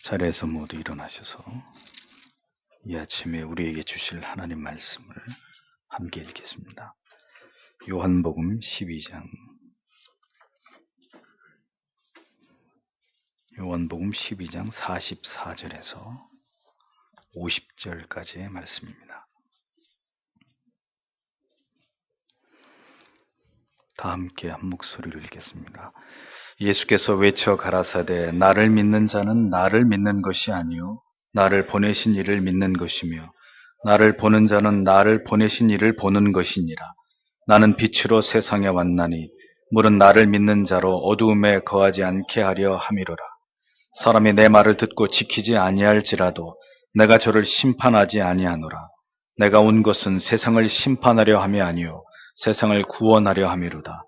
자리에서 모두 일어나셔서 이 아침에 우리에게 주실 하나님 말씀을 함께 읽겠습니다. 요한복음 12장 44절에서 50절까지의 말씀입니다. 다 함께 한 목소리로 읽겠습니다. 예수께서 외쳐 가라사대 나를 믿는 자는 나를 믿는 것이 아니요 나를 보내신 이를 믿는 것이며 나를 보는 자는 나를 보내신 이를 보는 것이니라. 나는 빛으로 세상에 왔나니 물은 나를 믿는 자로 어두움에 거하지 않게 하려 함이로라. 사람이 내 말을 듣고 지키지 아니할지라도 내가 저를 심판하지 아니하노라. 내가 온 것은 세상을 심판하려 함이 아니요 세상을 구원하려 함이로다.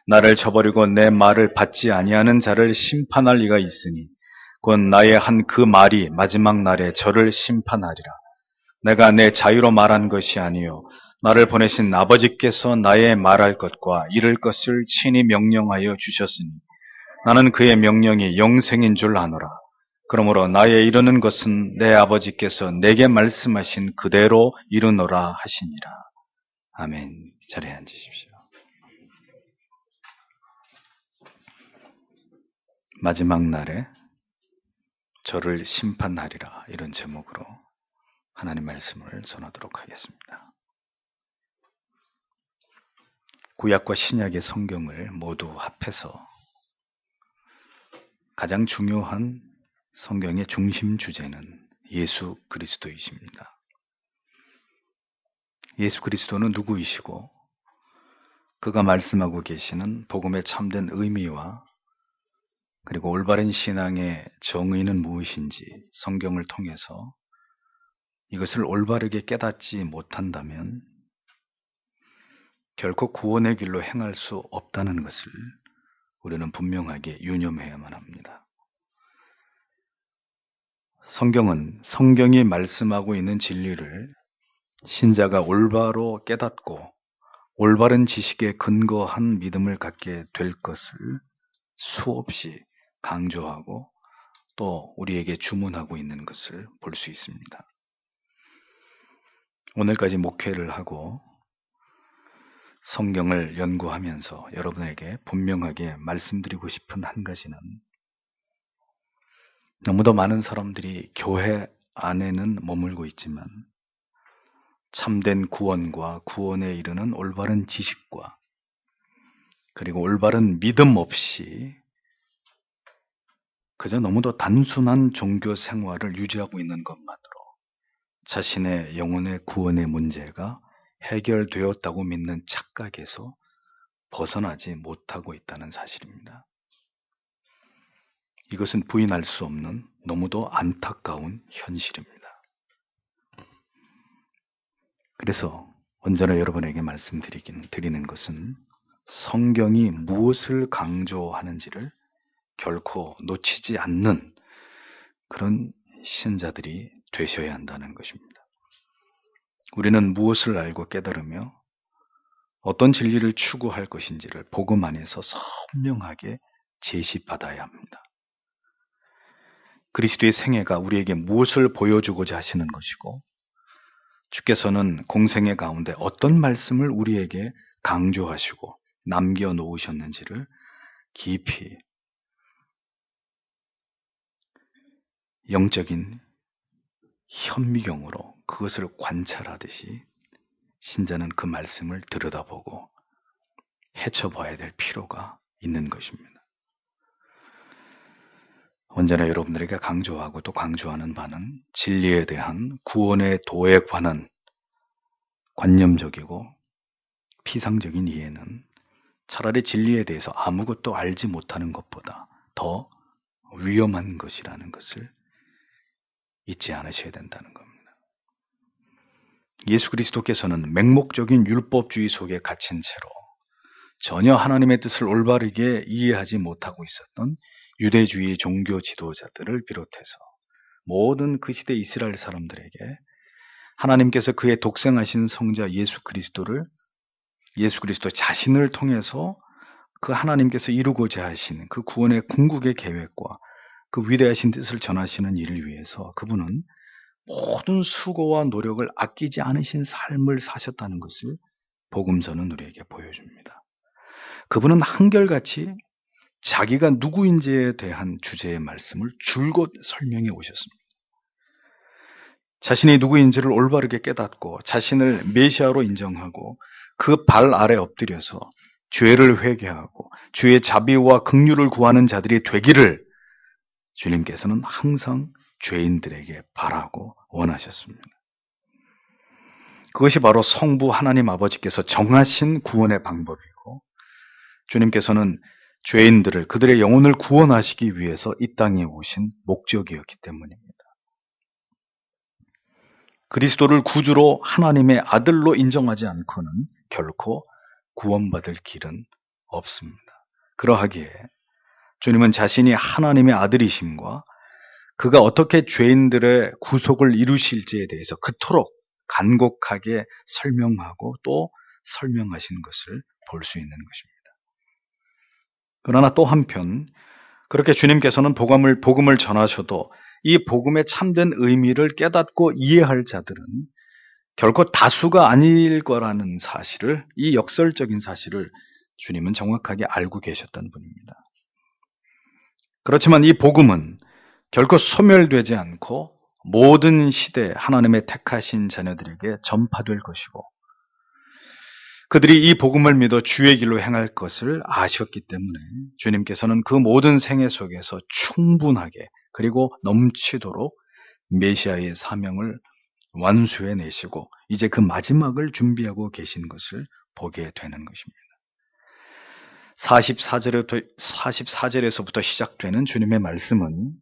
나를 저버리고 내 말을 받지 아니하는 자를 심판할 리가 있으니 곧 나의 한 그 말이 마지막 날에 저를 심판하리라. 내가 내 자유로 말한 것이 아니요 나를 보내신 아버지께서 나의 말할 것과 이를 것을 친히 명령하여 주셨으니 나는 그의 명령이 영생인 줄 아노라. 그러므로 나의 이르는 것은 내 아버지께서 내게 말씀하신 그대로 이루노라 하시니라. 아멘. 자리에 앉으십시오. 마지막 날에 저를 심판하리라, 이런 제목으로 하나님 말씀을 전하도록 하겠습니다. 구약과 신약의 성경을 모두 합해서 가장 중요한 성경의 중심 주제는 예수 그리스도이십니다. 예수 그리스도는 누구이시고 그가 말씀하고 계시는 복음의 참된 의미와 그리고 올바른 신앙의 정의는 무엇인지 성경을 통해서 이것을 올바르게 깨닫지 못한다면 결코 구원의 길로 행할 수 없다는 것을 우리는 분명하게 유념해야만 합니다. 성경은 성경이 말씀하고 있는 진리를 신자가 올바로 깨닫고 올바른 지식에 근거한 믿음을 갖게 될 것을 수없이 강조하고 또 우리에게 주문하고 있는 것을 볼 수 있습니다. 오늘까지 목회를 하고 성경을 연구하면서 여러분에게 분명하게 말씀드리고 싶은 한 가지는 너무도 많은 사람들이 교회 안에는 머물고 있지만 참된 구원과 구원에 이르는 올바른 지식과 그리고 올바른 믿음 없이 그저 너무도 단순한 종교 생활을 유지하고 있는 것만으로 자신의 영혼의 구원의 문제가 해결되었다고 믿는 착각에서 벗어나지 못하고 있다는 사실입니다. 이것은 부인할 수 없는 너무도 안타까운 현실입니다. 그래서 언제나 여러분에게 말씀드리는 것은 성경이 무엇을 강조하는지를 결코 놓치지 않는 그런 신자들이 되셔야 한다는 것입니다. 우리는 무엇을 알고 깨달으며 어떤 진리를 추구할 것인지를 복음 안에서 선명하게 제시받아야 합니다. 그리스도의 생애가 우리에게 무엇을 보여주고자 하시는 것이고 주께서는 공생애 가운데 어떤 말씀을 우리에게 강조하시고 남겨놓으셨는지를 깊이 영적인 현미경으로 그것을 관찰하듯이 신자는 그 말씀을 들여다보고 헤쳐봐야 될 필요가 있는 것입니다. 언제나 여러분들에게 강조하고 또 강조하는 바는 진리에 대한 구원의 도에 관한 관념적이고 피상적인 이해는 차라리 진리에 대해서 아무것도 알지 못하는 것보다 더 위험한 것이라는 것을 잊지 않으셔야 된다는 겁니다. 예수 그리스도께서는 맹목적인 율법주의 속에 갇힌 채로 전혀 하나님의 뜻을 올바르게 이해하지 못하고 있었던 유대주의 종교 지도자들을 비롯해서 모든 그 시대 이스라엘 사람들에게 하나님께서 그의 독생하신 성자 예수 그리스도 자신을 통해서 그 하나님께서 이루고자 하시는 그 구원의 궁극의 계획과 그 위대하신 뜻을 전하시는 일을 위해서 그분은 모든 수고와 노력을 아끼지 않으신 삶을 사셨다는 것을 복음서는 우리에게 보여줍니다. 그분은 한결같이 자기가 누구인지에 대한 주제의 말씀을 줄곧 설명해 오셨습니다. 자신이 누구인지를 올바르게 깨닫고 자신을 메시아로 인정하고 그 발 아래 엎드려서 죄를 회개하고 주의 자비와 긍휼을 구하는 자들이 되기를 주님께서는 항상 죄인들에게 바라고 원하셨습니다. 그것이 바로 성부 하나님 아버지께서 정하신 구원의 방법이고 주님께서는 죄인들을 그들의 영혼을 구원하시기 위해서 이 땅에 오신 목적이었기 때문입니다. 그리스도를 구주로 하나님의 아들로 인정하지 않고는 결코 구원받을 길은 없습니다. 그러하기에 주님은 자신이 하나님의 아들이심과 그가 어떻게 죄인들의 구속을 이루실지에 대해서 그토록 간곡하게 설명하고 또 설명하신 것을 볼 수 있는 것입니다. 그러나 또 한편 그렇게 주님께서는 복음을 전하셔도 이 복음의 참된 의미를 깨닫고 이해할 자들은 결코 다수가 아닐 거라는 사실을, 이 역설적인 사실을 주님은 정확하게 알고 계셨던 분입니다. 그렇지만 이 복음은 결코 소멸되지 않고 모든 시대 하나님의 택하신 자녀들에게 전파될 것이고 그들이 이 복음을 믿어 주의 길로 행할 것을 아셨기 때문에 주님께서는 그 모든 생애 속에서 충분하게 그리고 넘치도록 메시아의 사명을 완수해 내시고 이제 그 마지막을 준비하고 계신 것을 보게 되는 것입니다. 44절에서부터 시작되는 주님의 말씀은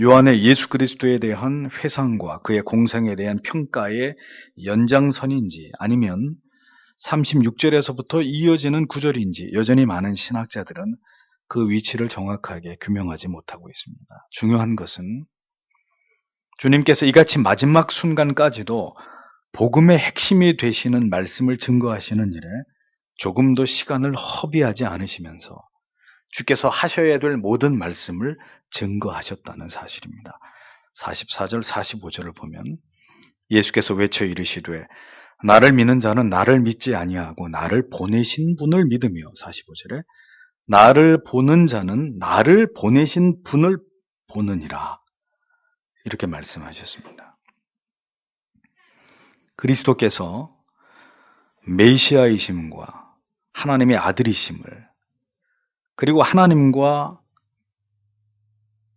요한의 예수 그리스도에 대한 회상과 그의 공생에 대한 평가의 연장선인지 아니면 36절에서부터 이어지는 구절인지 여전히 많은 신학자들은 그 위치를 정확하게 규명하지 못하고 있습니다. 중요한 것은 주님께서 이같이 마지막 순간까지도 복음의 핵심이 되시는 말씀을 증거하시는 일에 조금도 시간을 허비하지 않으시면서 주께서 하셔야 될 모든 말씀을 증거하셨다는 사실입니다. 44절, 45절을 보면 예수께서 외쳐 이르시되 나를 믿는 자는 나를 믿지 아니하고 나를 보내신 분을 믿으며 45절에 나를 보는 자는 나를 보내신 분을 보느니라 이렇게 말씀하셨습니다. 그리스도께서 메시아이심과 하나님의 아들이심을 그리고 하나님과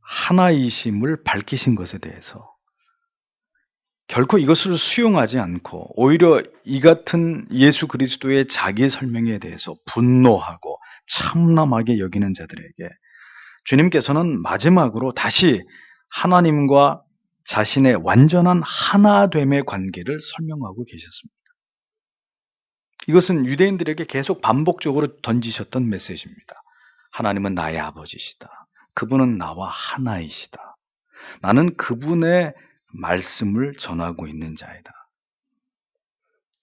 하나이심을 밝히신 것에 대해서 결코 이것을 수용하지 않고 오히려 이 같은 예수 그리스도의 자기 설명에 대해서 분노하고 참남하게 여기는 자들에게 주님께서는 마지막으로 다시 하나님과 자신의 완전한 하나됨의 관계를 설명하고 계셨습니다. 이것은 유대인들에게 계속 반복적으로 던지셨던 메시지입니다. 하나님은 나의 아버지시다. 그분은 나와 하나이시다. 나는 그분의 말씀을 전하고 있는 자이다.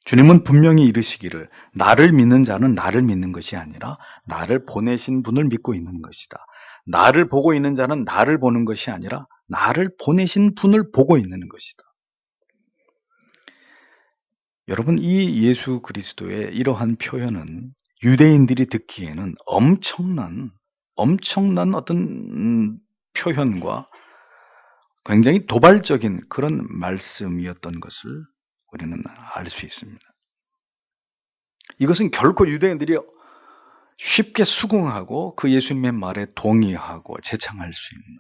주님은 분명히 이르시기를 나를 믿는 자는 나를 믿는 것이 아니라 나를 보내신 분을 믿고 있는 것이다. 나를 보고 있는 자는 나를 보는 것이 아니라 나를 보내신 분을 보고 있는 것이다. 여러분, 이 예수 그리스도의 이러한 표현은 유대인들이 듣기에는 엄청난 어떤 표현과 굉장히 도발적인 그런 말씀이었던 것을 우리는 알 수 있습니다. 이것은 결코 유대인들이 쉽게 수긍하고 그 예수님의 말에 동의하고 제창할 수 있는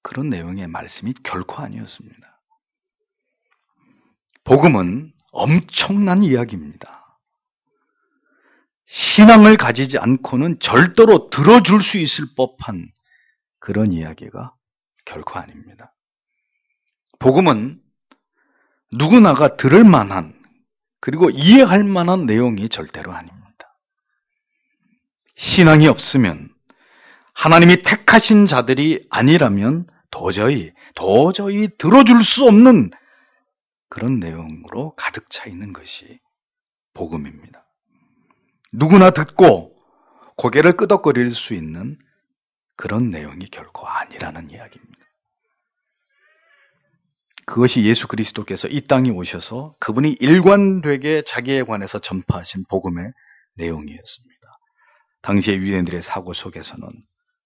그런 내용의 말씀이 결코 아니었습니다. 복음은 엄청난 이야기입니다. 신앙을 가지지 않고는 절대로 들어줄 수 있을 법한 그런 이야기가 결코 아닙니다. 복음은 누구나가 들을 만한 그리고 이해할 만한 내용이 절대로 아닙니다. 신앙이 없으면 하나님이 택하신 자들이 아니라면 도저히 들어줄 수 없는 그런 내용으로 가득 차 있는 것이 복음입니다. 누구나 듣고 고개를 끄덕거릴 수 있는 그런 내용이 결코 아니라는 이야기입니다. 그것이 예수 그리스도께서 이 땅에 오셔서 그분이 일관되게 자기에 관해서 전파하신 복음의 내용이었습니다. 당시의 유대인들의 사고 속에서는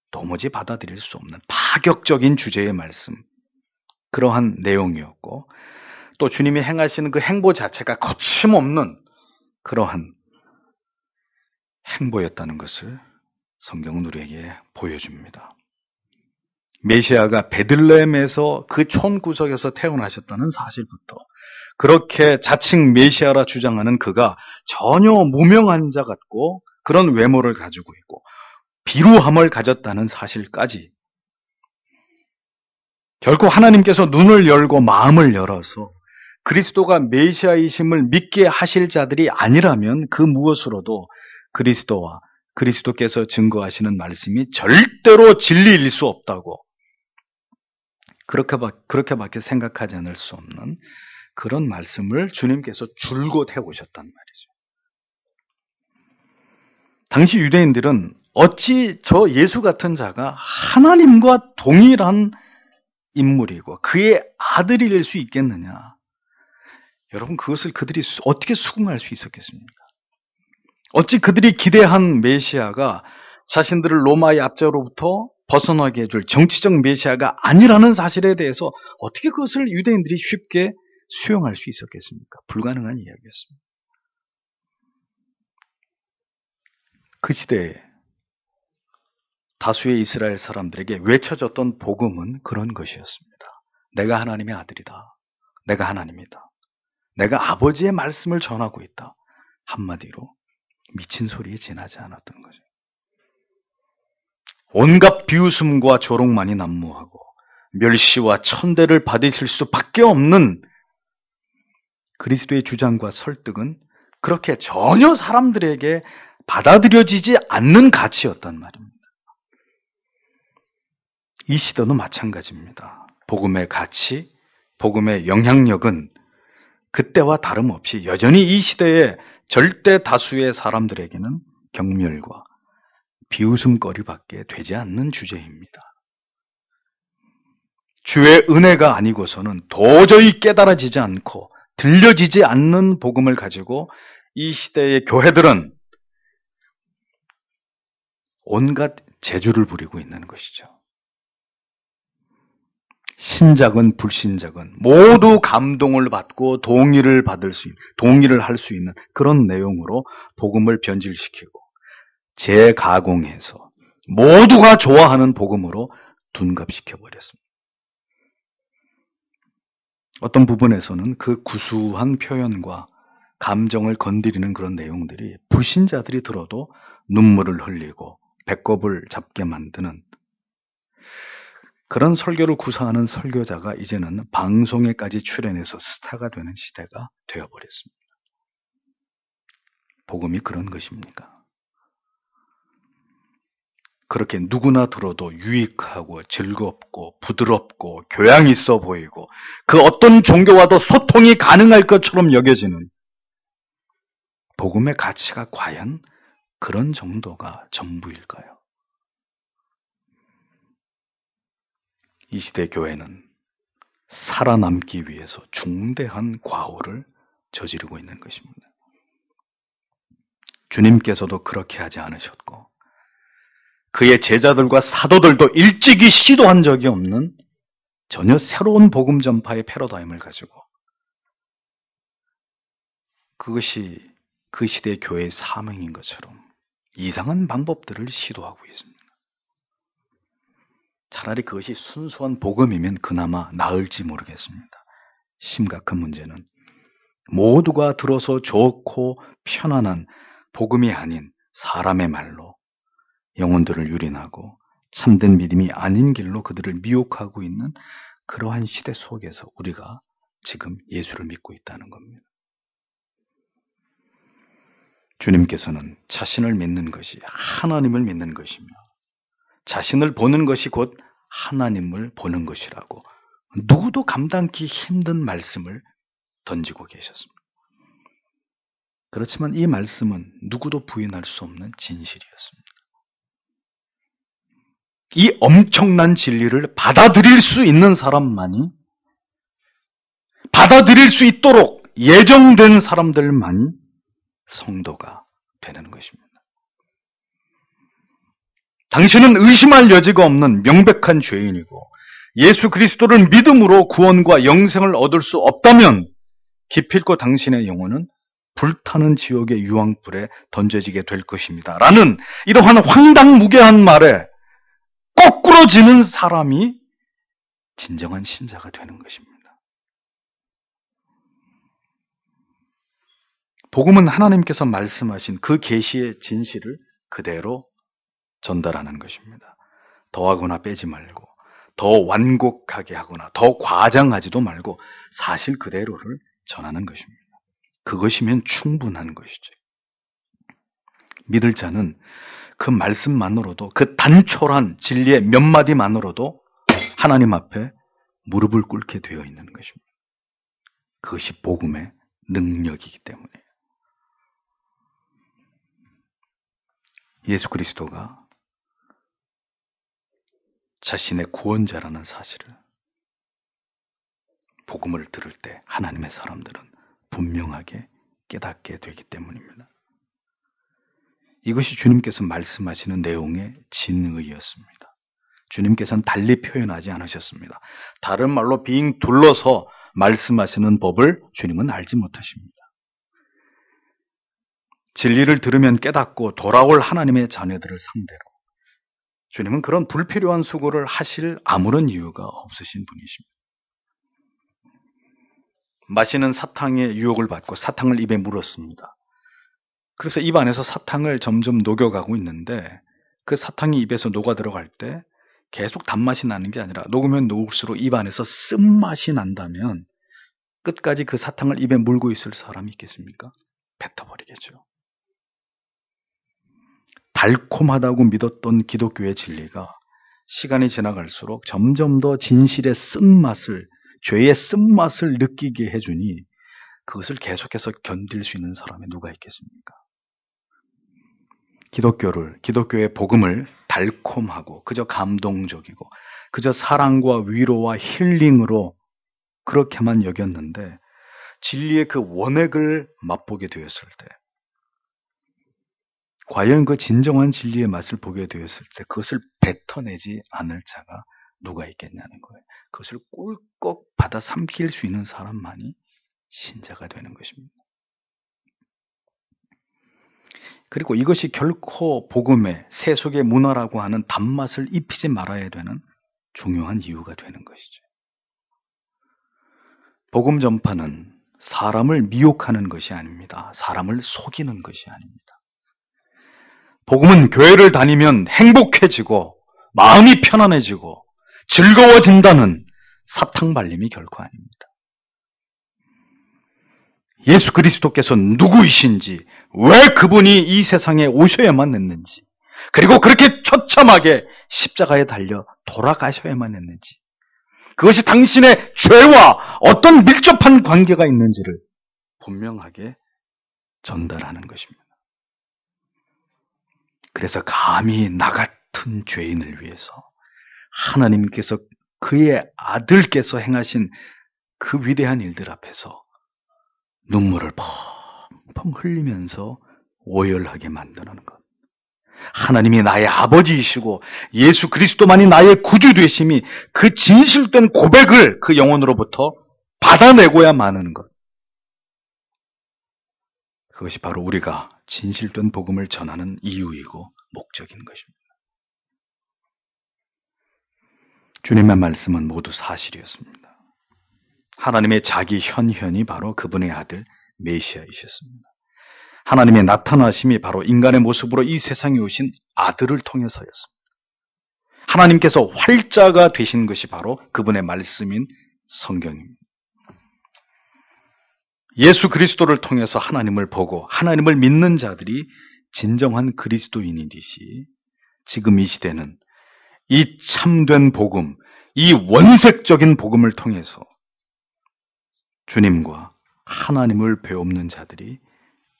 도무지 받아들일 수 없는 파격적인 주제의 말씀, 그러한 내용이었고, 또 주님이 행하시는 그 행보 자체가 거침없는 그러한 행보였다는 것을 성경은 우리에게 보여줍니다. 메시아가 베들레헴에서 그 촌 구석에서 태어나셨다는 사실부터, 그렇게 자칭 메시아라 주장하는 그가 전혀 무명한 자 같고 그런 외모를 가지고 있고 비루함을 가졌다는 사실까지, 결코 하나님께서 눈을 열고 마음을 열어서 그리스도가 메시아이심을 믿게 하실 자들이 아니라면 그 무엇으로도 그리스도와 그리스도께서 증거하시는 말씀이 절대로 진리일 수 없다고, 그렇게밖에 생각하지 않을 수 없는 그런 말씀을 주님께서 줄곧 해오셨단 말이죠. 당시 유대인들은 어찌 저 예수 같은 자가 하나님과 동일한 인물이고 그의 아들일 수 있겠느냐. 여러분, 그것을 그들이 어떻게 수긍할 수 있었겠습니까? 어찌 그들이 기대한 메시아가 자신들을 로마의 압제로부터 벗어나게 해줄 정치적 메시아가 아니라는 사실에 대해서 어떻게 그것을 유대인들이 쉽게 수용할 수 있었겠습니까? 불가능한 이야기였습니다. 그 시대에 다수의 이스라엘 사람들에게 외쳐졌던 복음은 그런 것이었습니다. 내가 하나님의 아들이다. 내가 하나님이다. 내가 아버지의 말씀을 전하고 있다. 한마디로 미친 소리에 지나지 않았던 거죠. 온갖 비웃음과 조롱만이 난무하고 멸시와 천대를 받으실 수밖에 없는 그리스도의 주장과 설득은 그렇게 전혀 사람들에게 받아들여지지 않는 가치였단 말입니다. 이 시대도 마찬가지입니다. 복음의 가치, 복음의 영향력은 그때와 다름없이 여전히 이 시대의 절대 다수의 사람들에게는 경멸과 비웃음거리밖에 되지 않는 주제입니다. 주의 은혜가 아니고서는 도저히 깨달아지지 않고 들려지지 않는 복음을 가지고 이 시대의 교회들은 온갖 재주를 부리고 있는 것이죠. 신작은 불신작은 모두 감동을 받고 동의를 할 수 있는 그런 내용으로 복음을 변질시키고 재가공해서 모두가 좋아하는 복음으로 둔갑시켜버렸습니다. 어떤 부분에서는 그 구수한 표현과 감정을 건드리는 그런 내용들이 불신자들이 들어도 눈물을 흘리고 배꼽을 잡게 만드는 그런 설교를 구사하는 설교자가 이제는 방송에까지 출연해서 스타가 되는 시대가 되어버렸습니다. 복음이 그런 것입니까? 그렇게 누구나 들어도 유익하고 즐겁고 부드럽고 교양 있어 보이고 그 어떤 종교와도 소통이 가능할 것처럼 여겨지는 복음의 가치가 과연 그런 정도가 전부일까요? 이 시대 교회는 살아남기 위해서 중대한 과오를 저지르고 있는 것입니다. 주님께서도 그렇게 하지 않으셨고 그의 제자들과 사도들도 일찍이 시도한 적이 없는 전혀 새로운 복음 전파의 패러다임을 가지고 그것이 그 시대의 교회의 사명인 것처럼 이상한 방법들을 시도하고 있습니다. 차라리 그것이 순수한 복음이면 그나마 나을지 모르겠습니다. 심각한 문제는 모두가 들어서 좋고 편안한 복음이 아닌 사람의 말로 영혼들을 유린하고 참된 믿음이 아닌 길로 그들을 미혹하고 있는 그러한 시대 속에서 우리가 지금 예수를 믿고 있다는 겁니다. 주님께서는 자신을 믿는 것이 하나님을 믿는 것이며 자신을 보는 것이 곧 하나님을 보는 것이라고 누구도 감당하기 힘든 말씀을 던지고 계셨습니다. 그렇지만 이 말씀은 누구도 부인할 수 없는 진실이었습니다. 이 엄청난 진리를 받아들일 수 있는 사람만이, 받아들일 수 있도록 예정된 사람들만이 성도가 되는 것입니다. 당신은 의심할 여지가 없는 명백한 죄인이고 예수 그리스도를 믿음으로 구원과 영생을 얻을 수 없다면 기필코 당신의 영혼은 불타는 지옥의 유황불에 던져지게 될 것입니다. 라는 이러한 황당무계한 말에 거꾸러지는 사람이 진정한 신자가 되는 것입니다. 복음은 하나님께서 말씀하신 그 계시의 진실을 그대로 전달하는 것입니다. 더하거나 빼지 말고, 더 완곡하게 하거나 더 과장하지도 말고 사실 그대로를 전하는 것입니다. 그것이면 충분한 것이죠. 믿을 자는 그 말씀만으로도, 그 단촐한 진리의 몇 마디만으로도 하나님 앞에 무릎을 꿇게 되어 있는 것입니다. 그것이 복음의 능력이기 때문이에요. 예수 그리스도가 자신의 구원자라는 사실을 복음을 들을 때 하나님의 사람들은 분명하게 깨닫게 되기 때문입니다. 이것이 주님께서 말씀하시는 내용의 진의였습니다. 주님께서는 달리 표현하지 않으셨습니다. 다른 말로 빙 둘러서 말씀하시는 법을 주님은 알지 못하십니다. 진리를 들으면 깨닫고 돌아올 하나님의 자녀들을 상대로 주님은 그런 불필요한 수고를 하실 아무런 이유가 없으신 분이십니다. 마시는 사탕의 유혹을 받고 사탕을 입에 물었습니다. 그래서 입 안에서 사탕을 점점 녹여가고 있는데 그 사탕이 입에서 녹아 들어갈 때 계속 단맛이 나는 게 아니라 녹으면 녹을수록 입 안에서 쓴맛이 난다면 끝까지 그 사탕을 입에 물고 있을 사람이 있겠습니까? 뱉어버리겠죠. 달콤하다고 믿었던 기독교의 진리가 시간이 지나갈수록 점점 더 진실의 쓴맛을, 죄의 쓴맛을 느끼게 해주니 그것을 계속해서 견딜 수 있는 사람이 누가 있겠습니까? 기독교의 복음을 달콤하고 그저 감동적이고 그저 사랑과 위로와 힐링으로 그렇게만 여겼는데 진리의 그 원액을 맛보게 되었을 때, 과연 그 진정한 진리의 맛을 보게 되었을 때 그것을 뱉어내지 않을 자가 누가 있겠냐는 거예요. 그것을 꿀꺽 받아 삼킬 수 있는 사람만이 신자가 되는 것입니다. 그리고 이것이 결코 복음의 세속의 문화라고 하는 단맛을 입히지 말아야 되는 중요한 이유가 되는 것이죠. 복음 전파는 사람을 미혹하는 것이 아닙니다. 사람을 속이는 것이 아닙니다. 복음은 교회를 다니면 행복해지고 마음이 편안해지고 즐거워진다는 사탕발림이 결코 아닙니다. 예수 그리스도께서 누구이신지, 왜 그분이 이 세상에 오셔야만 했는지, 그리고 그렇게 처참하게 십자가에 달려 돌아가셔야만 했는지, 그것이 당신의 죄와 어떤 밀접한 관계가 있는지를 분명하게 전달하는 것입니다. 그래서 감히 나 같은 죄인을 위해서 하나님께서 그의 아들께서 행하신 그 위대한 일들 앞에서 눈물을 펑펑 흘리면서 오열하게 만드는 것. 하나님이 나의 아버지이시고 예수 그리스도만이 나의 구주 되심이 그 진실된 고백을 그 영혼으로부터 받아내고야 마는 것. 그것이 바로 우리가 진실된 복음을 전하는 이유이고 목적인 것입니다. 주님의 말씀은 모두 사실이었습니다. 하나님의 자기 현현이 바로 그분의 아들 메시아이셨습니다. 하나님의 나타나심이 바로 인간의 모습으로 이 세상에 오신 아들을 통해서였습니다. 하나님께서 활자가 되신 것이 바로 그분의 말씀인 성경입니다. 예수 그리스도를 통해서 하나님을 보고 하나님을 믿는 자들이 진정한 그리스도인이듯이 지금 이 시대는 이 참된 복음, 이 원색적인 복음을 통해서 주님과 하나님을 배웁는 자들이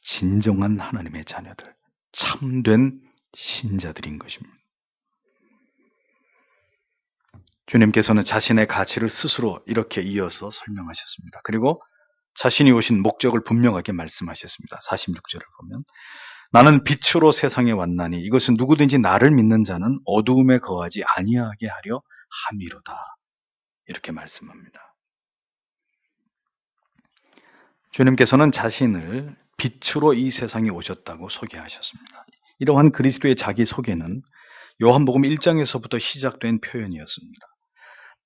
진정한 하나님의 자녀들, 참된 신자들인 것입니다. 주님께서는 자신의 가치를 스스로 이렇게 이어서 설명하셨습니다. 그리고 자신이 오신 목적을 분명하게 말씀하셨습니다. 46절을 보면 나는 빛으로 세상에 왔나니 이것은 누구든지 나를 믿는 자는 어두움에 거하지 아니하게 하려 함이로다. 이렇게 말씀합니다. 주님께서는 자신을 빛으로 이 세상에 오셨다고 소개하셨습니다. 이러한 그리스도의 자기소개는 요한복음 1장에서부터 시작된 표현이었습니다.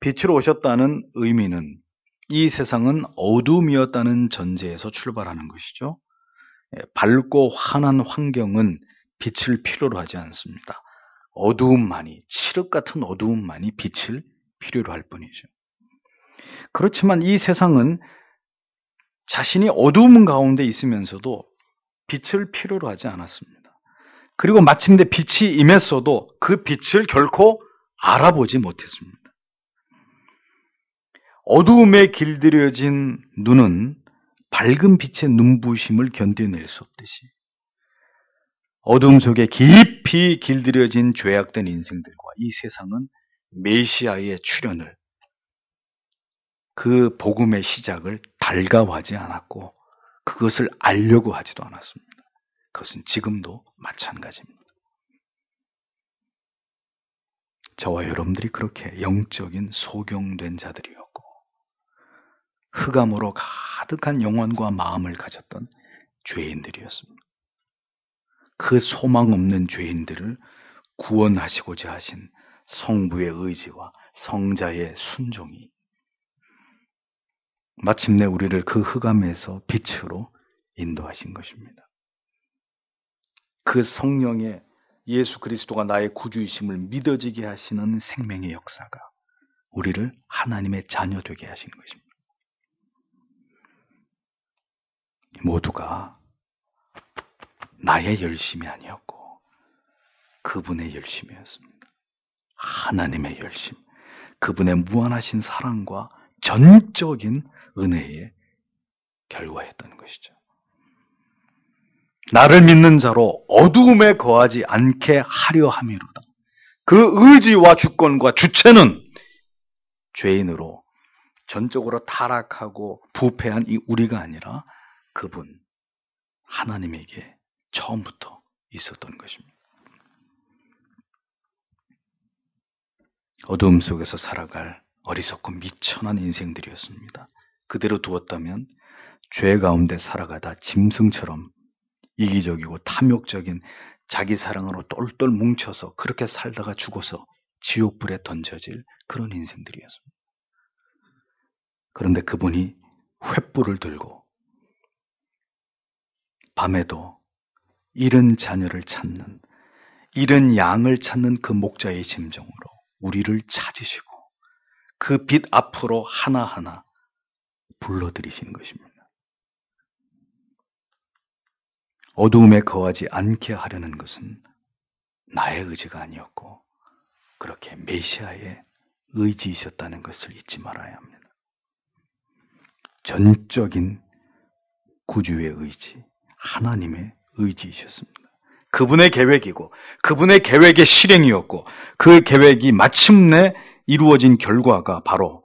빛으로 오셨다는 의미는 이 세상은 어둠이었다는 전제에서 출발하는 것이죠. 밝고 환한 환경은 빛을 필요로 하지 않습니다. 어두움만이, 칠흑 같은 어두움만이 빛을 필요로 할 뿐이죠. 그렇지만 이 세상은 자신이 어두움 가운데 있으면서도 빛을 필요로 하지 않았습니다. 그리고 마침내 빛이 임했어도 그 빛을 결코 알아보지 못했습니다. 어두움에 길들여진 눈은 밝은 빛의 눈부심을 견뎌낼 수 없듯이 어두움 속에 깊이 길들여진 죄악된 인생들과 이 세상은 메시아의 출현을, 그 복음의 시작을 달가워하지 않았고 그것을 알려고 하지도 않았습니다. 그것은 지금도 마찬가지입니다. 저와 여러분들이 그렇게 영적인 소경된 자들이었고 흑암으로 가득한 영혼과 마음을 가졌던 죄인들이었습니다. 그 소망 없는 죄인들을 구원하시고자 하신 성부의 의지와 성자의 순종이 마침내 우리를 그 흑암에서 빛으로 인도하신 것입니다. 그 성령의 예수 그리스도가 나의 구주이심을 믿어지게 하시는 생명의 역사가 우리를 하나님의 자녀 되게 하신 것입니다. 모두가 나의 열심이 아니었고 그분의 열심이었습니다. 하나님의 열심, 그분의 무한하신 사랑과 전적인 은혜의 결과였던 것이죠. 나를 믿는 자로 어두움에 거하지 않게 하려 함이로다. 그 의지와 주권과 주체는 죄인으로 전적으로 타락하고 부패한 이 우리가 아니라 그분 하나님에게 처음부터 있었던 것입니다. 어두움 속에서 살아갈 어리석고 미천한 인생들이었습니다. 그대로 두었다면 죄 가운데 살아가다 짐승처럼 이기적이고 탐욕적인 자기 사랑으로 똘똘 뭉쳐서 그렇게 살다가 죽어서 지옥불에 던져질 그런 인생들이었습니다. 그런데 그분이 횃불을 들고 밤에도 잃은 자녀를 찾는, 잃은 양을 찾는 그 목자의 심정으로 우리를 찾으시고 그 빛 앞으로 하나하나 불러들이시는 것입니다. 어두움에 거하지 않게 하려는 것은 나의 의지가 아니었고 그렇게 메시아의 의지이셨다는 것을 잊지 말아야 합니다. 전적인 구주의 의지, 하나님의 의지이셨습니다. 그분의 계획이고 그분의 계획의 실행이었고 그 계획이 마침내 이루어진 결과가 바로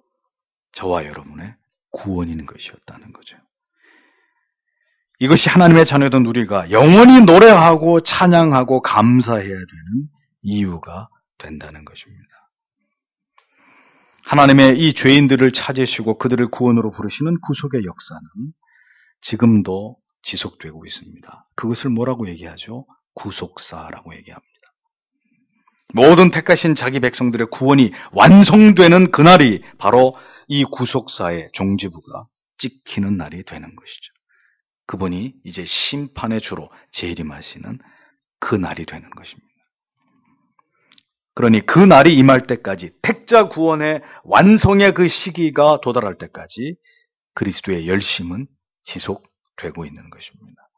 저와 여러분의 구원인 것이었다는 거죠. 이것이 하나님의 자녀된 우리가 영원히 노래하고 찬양하고 감사해야 되는 이유가 된다는 것입니다. 하나님의 이 죄인들을 찾으시고 그들을 구원으로 부르시는 구속의 역사는 지금도 지속되고 있습니다. 그것을 뭐라고 얘기하죠? 구속사라고 얘기합니다. 모든 택하신 자기 백성들의 구원이 완성되는 그날이 바로 이 구속사의 종지부가 찍히는 날이 되는 것이죠. 그분이 이제 심판의 주로 재림하시는 그 날이 되는 것입니다. 그러니 그 날이 임할 때까지 택자 구원의 완성의 그 시기가 도달할 때까지 그리스도의 열심은 지속되고 있는 것입니다.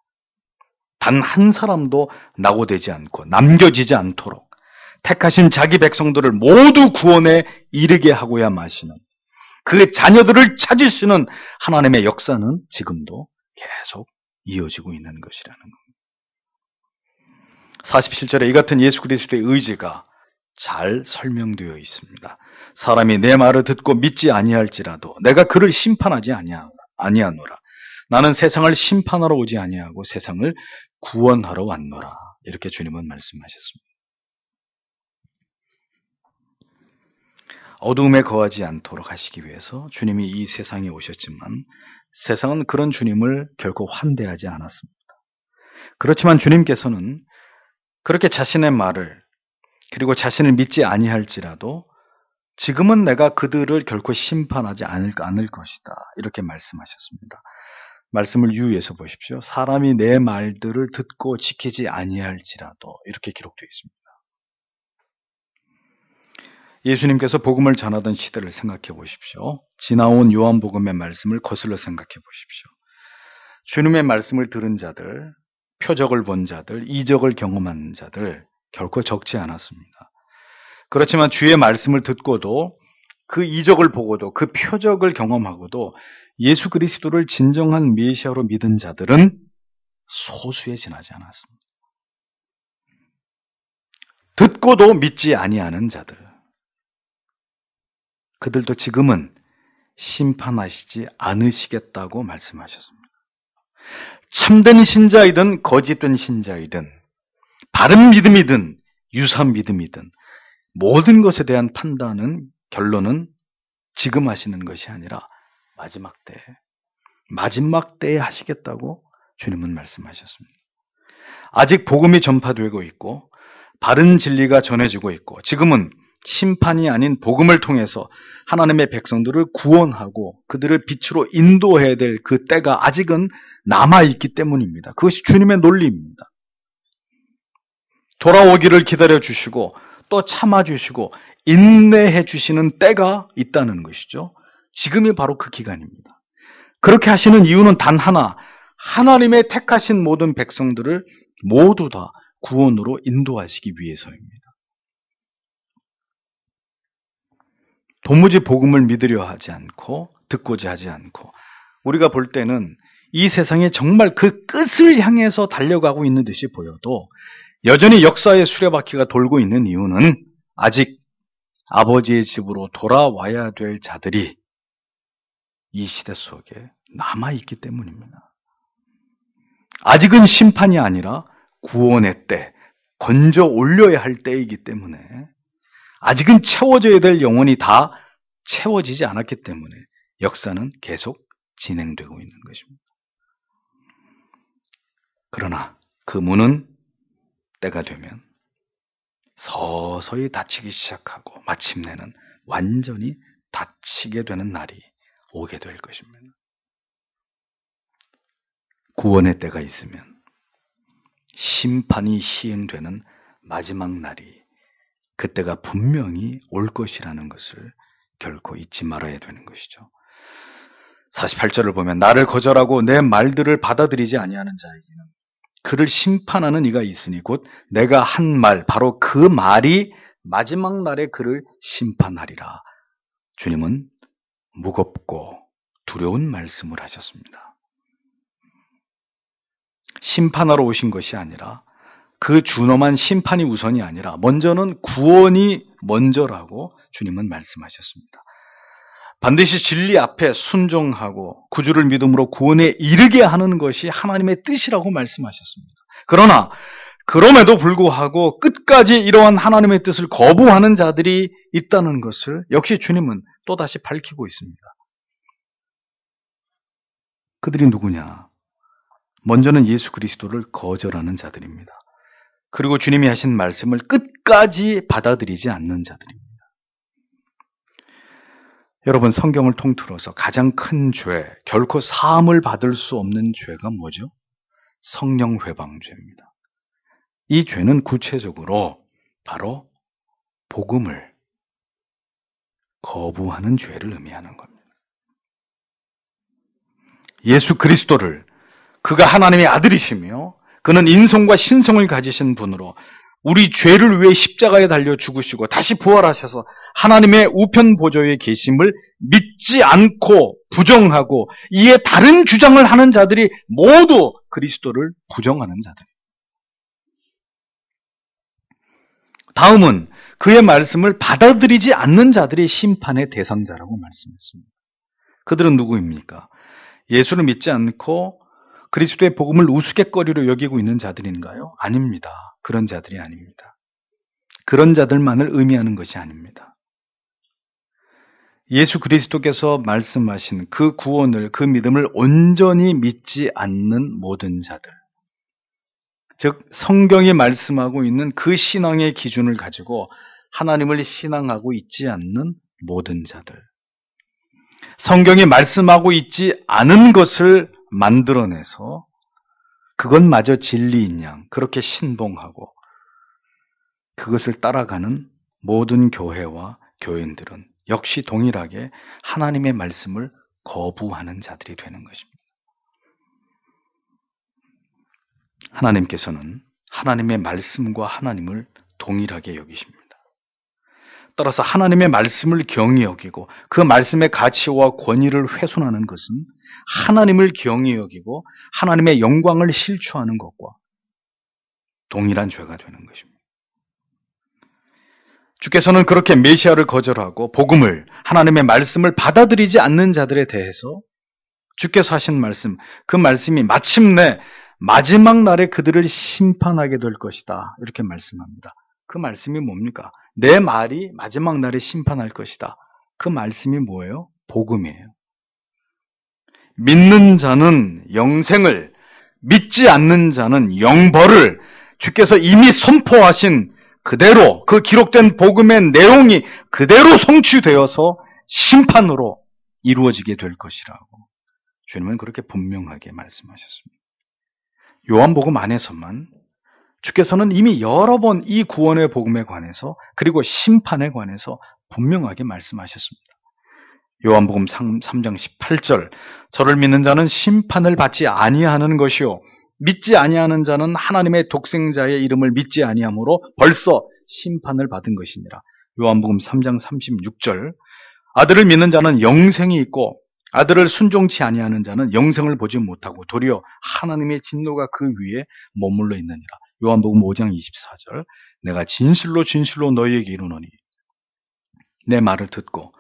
단 한 사람도 낙오되지 않고 남겨지지 않도록 택하신 자기 백성들을 모두 구원에 이르게 하고야 마시는 그 자녀들을 찾으시는 하나님의 역사는 지금도 계속 이어지고 있는 것이라는 겁니다. 47절에 이 같은 예수 그리스도의 의지가 잘 설명되어 있습니다. 사람이 내 말을 듣고 믿지 아니할지라도 내가 그를 심판하지 아니하노라. 나는 세상을 심판하러 오지 아니하고 세상을 구원하러 왔노라. 이렇게 주님은 말씀하셨습니다. 어두움에 거하지 않도록 하시기 위해서 주님이 이 세상에 오셨지만 세상은 그런 주님을 결코 환대하지 않았습니다. 그렇지만 주님께서는 그렇게 자신의 말을 그리고 자신을 믿지 아니할지라도 지금은 내가 그들을 결코 심판하지 않을 것이다. 이렇게 말씀하셨습니다. 말씀을 유의해서 보십시오. 사람이 내 말들을 듣고 지키지 아니할지라도 이렇게 기록되어 있습니다. 예수님께서 복음을 전하던 시대를 생각해 보십시오. 지나온 요한복음의 말씀을 거슬러 생각해 보십시오. 주님의 말씀을 들은 자들, 표적을 본 자들, 이적을 경험한 자들 결코 적지 않았습니다. 그렇지만 주의 말씀을 듣고도 그 이적을 보고도 그 표적을 경험하고도 예수 그리스도를 진정한 메시아로 믿은 자들은 소수에 지나지 않았습니다. 듣고도 믿지 아니하는 자들, 그들도 지금은 심판하시지 않으시겠다고 말씀하셨습니다. 참된 신자이든 거짓된 신자이든 바른 믿음이든 유사한 믿음이든 모든 것에 대한 판단은 결론은 지금 하시는 것이 아니라 마지막 때에 하시겠다고 주님은 말씀하셨습니다. 아직 복음이 전파되고 있고 바른 진리가 전해지고 있고 지금은 심판이 아닌 복음을 통해서 하나님의 백성들을 구원하고 그들을 빛으로 인도해야 될 그 때가 아직은 남아있기 때문입니다. 그것이 주님의 논리입니다. 돌아오기를 기다려주시고 또 참아주시고 인내해 주시는 때가 있다는 것이죠. 지금이 바로 그 기간입니다. 그렇게 하시는 이유는 단 하나, 하나님의 택하신 모든 백성들을 모두 다 구원으로 인도하시기 위해서입니다. 도무지 복음을 믿으려 하지 않고 듣고자 하지 않고 우리가 볼 때는 이 세상에 정말 그 끝을 향해서 달려가고 있는 듯이 보여도 여전히 역사의 수레바퀴가 돌고 있는 이유는 아직 아버지의 집으로 돌아와야 될 자들이 이 시대 속에 남아있기 때문입니다. 아직은 심판이 아니라 구원의 때, 건져 올려야 할 때이기 때문에 아직은 채워져야 될 영혼이 다 채워지지 않았기 때문에 역사는 계속 진행되고 있는 것입니다. 그러나 그 문은 때가 되면 서서히 닫히기 시작하고 마침내는 완전히 닫히게 되는 날이 오게 될 것입니다. 구원의 때가 있으면 심판이 시행되는 마지막 날이 그때가 분명히 올 것이라는 것을 결코 잊지 말아야 되는 것이죠. 48절을 보면 나를 거절하고 내 말들을 받아들이지 아니하는 자에게는 그를 심판하는 이가 있으니 곧 내가 한 말 바로 그 말이 마지막 날에 그를 심판하리라. 주님은 무겁고 두려운 말씀을 하셨습니다. 심판하러 오신 것이 아니라 그 준엄한 심판이 우선이 아니라 먼저는 구원이 먼저라고 주님은 말씀하셨습니다. 반드시 진리 앞에 순종하고 구주를 믿음으로 구원에 이르게 하는 것이 하나님의 뜻이라고 말씀하셨습니다. 그러나 그럼에도 불구하고 끝까지 이러한 하나님의 뜻을 거부하는 자들이 있다는 것을 역시 주님은 또다시 밝히고 있습니다. 그들이 누구냐? 먼저는 예수 그리스도를 거절하는 자들입니다. 그리고 주님이 하신 말씀을 끝까지 받아들이지 않는 자들입니다. 여러분, 성경을 통틀어서 가장 큰 죄, 결코 사함을 받을 수 없는 죄가 뭐죠? 성령 회방죄입니다. 이 죄는 구체적으로 바로 복음을 거부하는 죄를 의미하는 겁니다. 예수 그리스도를 그가 하나님의 아들이시며 그는 인성과 신성을 가지신 분으로 우리 죄를 위해 십자가에 달려 죽으시고 다시 부활하셔서 하나님의 우편 보좌에 계심을 믿지 않고 부정하고 이에 다른 주장을 하는 자들이 모두 그리스도를 부정하는 자들. 다음은 그의 말씀을 받아들이지 않는 자들이 심판의 대상자라고 말씀했습니다. 그들은 누구입니까? 예수를 믿지 않고 그리스도의 복음을 우스갯거리로 여기고 있는 자들인가요? 아닙니다. 그런 자들이 아닙니다. 그런 자들만을 의미하는 것이 아닙니다. 예수 그리스도께서 말씀하신 그 구원을, 그 믿음을 온전히 믿지 않는 모든 자들, 즉 성경이 말씀하고 있는 그 신앙의 기준을 가지고 하나님을 신앙하고 있지 않는 모든 자들, 성경이 말씀하고 있지 않은 것을 만들어내서 그것마저 진리인 양 그렇게 신봉하고 그것을 따라가는 모든 교회와 교인들은 역시 동일하게 하나님의 말씀을 거부하는 자들이 되는 것입니다. 하나님께서는 하나님의 말씀과 하나님을 동일하게 여기십니다. 따라서 하나님의 말씀을 경히 여기고 그 말씀의 가치와 권위를 훼손하는 것은 하나님을 경히 여기고 하나님의 영광을 실추하는 것과 동일한 죄가 되는 것입니다. 주께서는 그렇게 메시아를 거절하고 복음을, 하나님의 말씀을 받아들이지 않는 자들에 대해서 주께서 하신 말씀, 그 말씀이 마침내 마지막 날에 그들을 심판하게 될 것이다. 이렇게 말씀합니다. 그 말씀이 뭡니까? 내 말이 마지막 날에 심판할 것이다. 그 말씀이 뭐예요? 복음이에요. 믿는 자는 영생을, 믿지 않는 자는 영벌을 주께서 이미 선포하신 그대로 그 기록된 복음의 내용이 그대로 성취되어서 심판으로 이루어지게 될 것이라고 주님은 그렇게 분명하게 말씀하셨습니다. 요한복음 안에서만 주께서는 이미 여러 번 이 구원의 복음에 관해서 그리고 심판에 관해서 분명하게 말씀하셨습니다. 요한복음 3장 18절 저를 믿는 자는 심판을 받지 아니하는 것이요 믿지 아니하는 자는 하나님의 독생자의 이름을 믿지 아니하므로 벌써 심판을 받은 것이니라. 요한복음 3장 36절 아들을 믿는 자는 영생이 있고 아들을 순종치 아니하는 자는 영생을 보지 못하고 도리어 하나님의 진노가 그 위에 머물러 있느니라. 요한복음 5장 24절 내가 진실로 진실로 너희에게 이르노니 내 말을 듣고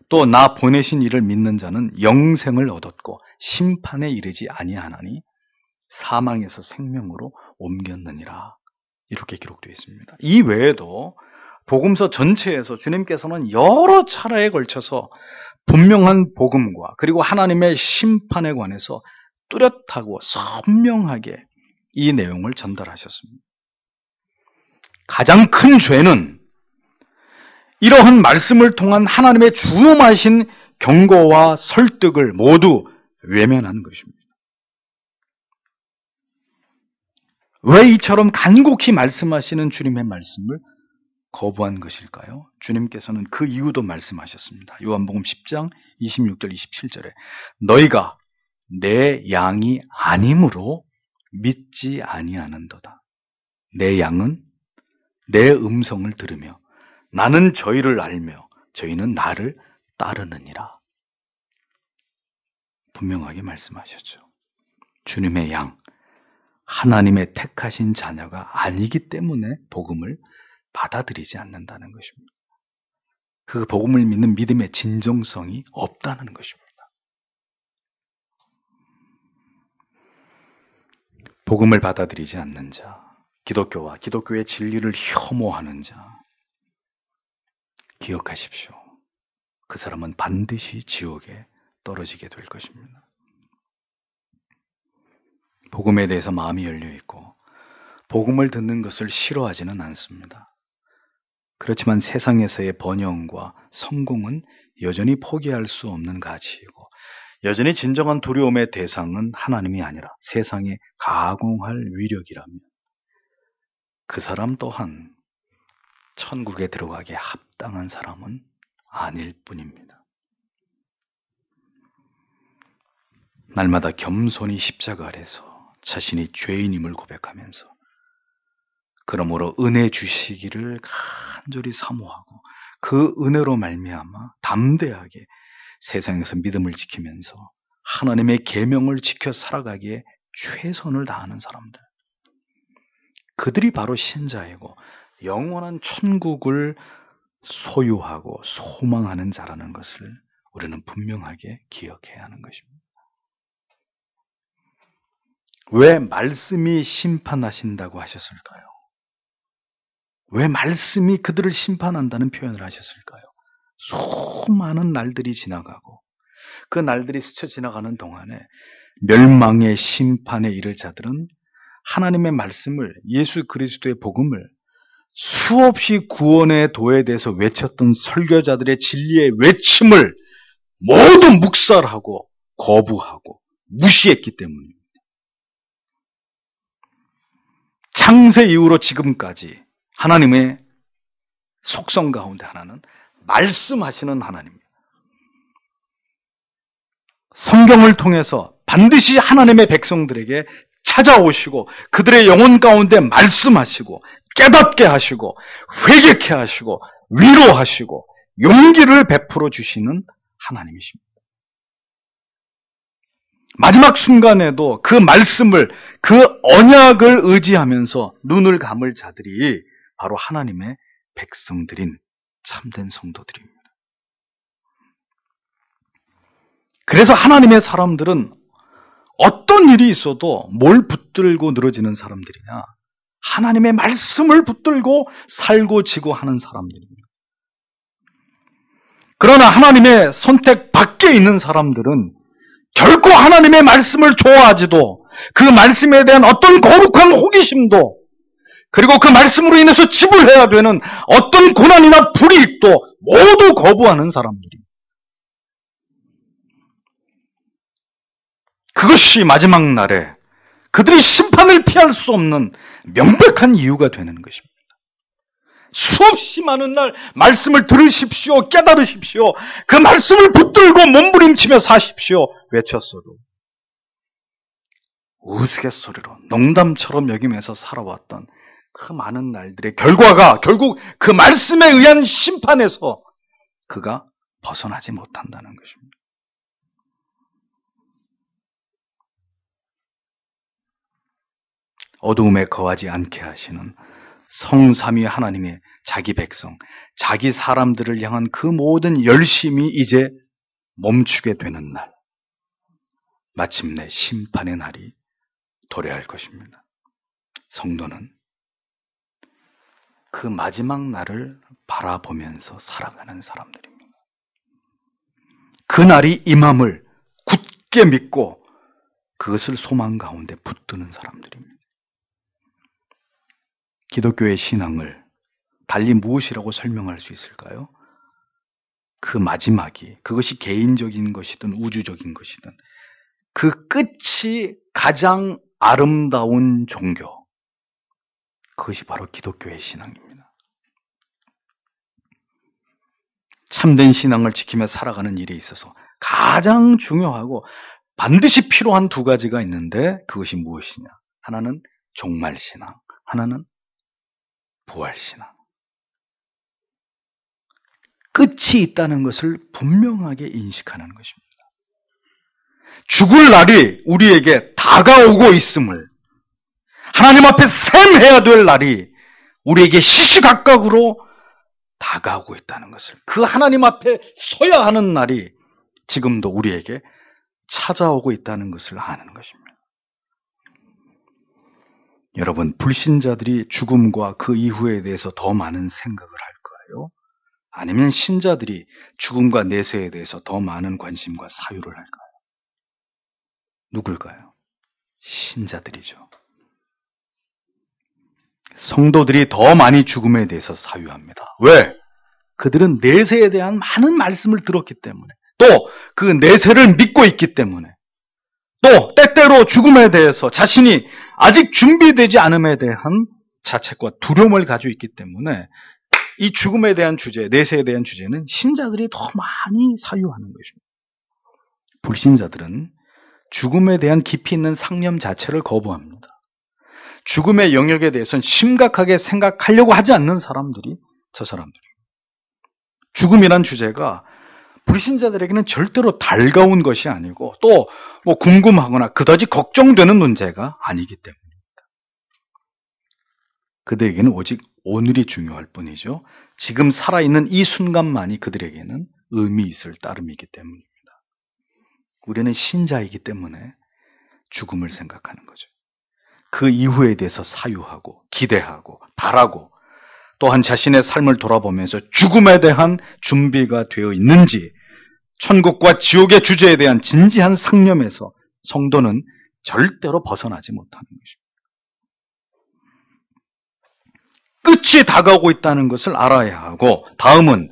또 나 보내신 이를 믿는 자는 영생을 얻었고 심판에 이르지 아니하나니 사망에서 생명으로 옮겼느니라. 이렇게 기록되어 있습니다. 이 외에도 복음서 전체에서 주님께서는 여러 차례에 걸쳐서 분명한 복음과 그리고 하나님의 심판에 관해서 뚜렷하고 선명하게 이 내용을 전달하셨습니다. 가장 큰 죄는 이러한 말씀을 통한 하나님의 주엄하신 경고와 설득을 모두 외면한 것입니다. 왜 이처럼 간곡히 말씀하시는 주님의 말씀을 거부한 것일까요? 주님께서는 그 이유도 말씀하셨습니다. 요한복음 10장 26절 27절에 너희가 내 양이 아니므로 믿지 아니하는도다. 내 양은 내 음성을 들으며 나는 저희를 알며 저희는 나를 따르느니라. 분명하게 말씀하셨죠. 주님의 양, 하나님의 택하신 자녀가 아니기 때문에 복음을 받아들이지 않는다는 것입니다. 그 복음을 믿는 믿음의 진정성이 없다는 것입니다. 복음을 받아들이지 않는 자, 기독교와 기독교의 진리를 혐오하는 자, 기억하십시오. 그 사람은 반드시 지옥에 떨어지게 될 것입니다. 복음에 대해서 마음이 열려 있고 복음을 듣는 것을 싫어하지는 않습니다. 그렇지만 세상에서의 번영과 성공은 여전히 포기할 수 없는 가치이고 여전히 진정한 두려움의 대상은 하나님이 아니라 세상에 가공할 위력이라면 그 사람 또한 천국에 들어가기에 합당한 사람은 아닐 뿐입니다. 날마다 겸손히 십자가 아래서 자신이 죄인임을 고백하면서 그러므로 은혜 주시기를 간절히 사모하고 그 은혜로 말미암아 담대하게 세상에서 믿음을 지키면서 하나님의 계명을 지켜 살아가기에 최선을 다하는 사람들, 그들이 바로 신자이고 영원한 천국을 소유하고 소망하는 자라는 것을 우리는 분명하게 기억해야 하는 것입니다. 왜 말씀이 심판하신다고 하셨을까요? 왜 말씀이 그들을 심판한다는 표현을 하셨을까요? 수많은 날들이 지나가고 그 날들이 스쳐 지나가는 동안에 멸망의 심판에 이를 자들은 하나님의 말씀을, 예수 그리스도의 복음을 수없이 구원의 도에 대해서 외쳤던 설교자들의 진리의 외침을 모두 묵살하고 거부하고 무시했기 때문입니다. 창세 이후로 지금까지 하나님의 속성 가운데 하나는 말씀하시는 하나님입니다. 성경을 통해서 반드시 하나님의 백성들에게 찾아오시고 그들의 영혼 가운데 말씀하시고 깨닫게 하시고 회개케 하시고 위로하시고 용기를 베풀어 주시는 하나님이십니다. 마지막 순간에도 그 말씀을, 그 언약을 의지하면서 눈을 감을 자들이 바로 하나님의 백성들인 참된 성도들입니다. 그래서 하나님의 사람들은 어떤 일이 있어도 뭘 붙들고 늘어지는 사람들이냐? 하나님의 말씀을 붙들고 살고 지고 하는 사람들입니다. 그러나 하나님의 선택 밖에 있는 사람들은 결코 하나님의 말씀을 좋아하지도, 그 말씀에 대한 어떤 거룩한 호기심도, 그리고 그 말씀으로 인해서 지불해야 되는 어떤 고난이나 불이익도 모두 거부하는 사람들입니다. 그것이 마지막 날에 그들이 심판을 피할 수 없는 명백한 이유가 되는 것입니다. 수없이 많은 날 말씀을 들으십시오, 깨달으십시오, 그 말씀을 붙들고 몸부림치며 사십시오 외쳤어도 우스갯소리로 농담처럼 여기면서 살아왔던 그 많은 날들의 결과가 결국 그 말씀에 의한 심판에서 그가 벗어나지 못한다는 것입니다. 어두움에 거하지 않게 하시는 성삼위 하나님의 자기 백성, 자기 사람들을 향한 그 모든 열심이 이제 멈추게 되는 날, 마침내 심판의 날이 도래할 것입니다. 성도는 그 마지막 날을 바라보면서 살아가는 사람들입니다. 그 날이 임함을 굳게 믿고 그것을 소망 가운데 붙드는 사람들입니다. 기독교의 신앙을 달리 무엇이라고 설명할 수 있을까요? 그 마지막이, 그것이 개인적인 것이든 우주적인 것이든 그 끝이 가장 아름다운 종교, 그것이 바로 기독교의 신앙입니다. 참된 신앙을 지키며 살아가는 일에 있어서 가장 중요하고 반드시 필요한 두 가지가 있는데 그것이 무엇이냐? 하나는 종말신앙, 하나는 부활신앙. 끝이 있다는 것을 분명하게 인식하는 것입니다. 죽을 날이 우리에게 다가오고 있음을, 하나님 앞에 샘해야 될 날이 우리에게 시시각각으로 다가오고 있다는 것을, 그 하나님 앞에 서야 하는 날이 지금도 우리에게 찾아오고 있다는 것을 아는 것입니다. 여러분, 불신자들이 죽음과 그 이후에 대해서 더 많은 생각을 할까요? 아니면 신자들이 죽음과 내세에 대해서 더 많은 관심과 사유를 할까요? 누굴까요? 신자들이죠. 성도들이 더 많이 죽음에 대해서 사유합니다. 왜? 그들은 내세에 대한 많은 말씀을 들었기 때문에, 또 그 내세를 믿고 있기 때문에, 또 때때로 죽음에 대해서 자신이 아직 준비되지 않음에 대한 자책과 두려움을 가지고 있기 때문에 이 죽음에 대한 주제, 내세에 대한 주제는 신자들이 더 많이 사유하는 것입니다. 불신자들은 죽음에 대한 깊이 있는 상념 자체를 거부합니다. 죽음의 영역에 대해서는 심각하게 생각하려고 하지 않는 사람들이 저 사람들입니다. 죽음이란 주제가 불신자들에게는 절대로 달가운 것이 아니고 또 뭐 궁금하거나 그다지 걱정되는 문제가 아니기 때문입니다. 그들에게는 오직 오늘이 중요할 뿐이죠. 지금 살아있는 이 순간만이 그들에게는 의미 있을 따름이기 때문입니다. 우리는 신자이기 때문에 죽음을 생각하는 거죠. 그 이후에 대해서 사유하고 기대하고 바라고 또한 자신의 삶을 돌아보면서 죽음에 대한 준비가 되어 있는지 천국과 지옥의 주제에 대한 진지한 상념에서 성도는 절대로 벗어나지 못하는 것입니다. 끝이 다가오고 있다는 것을 알아야 하고 다음은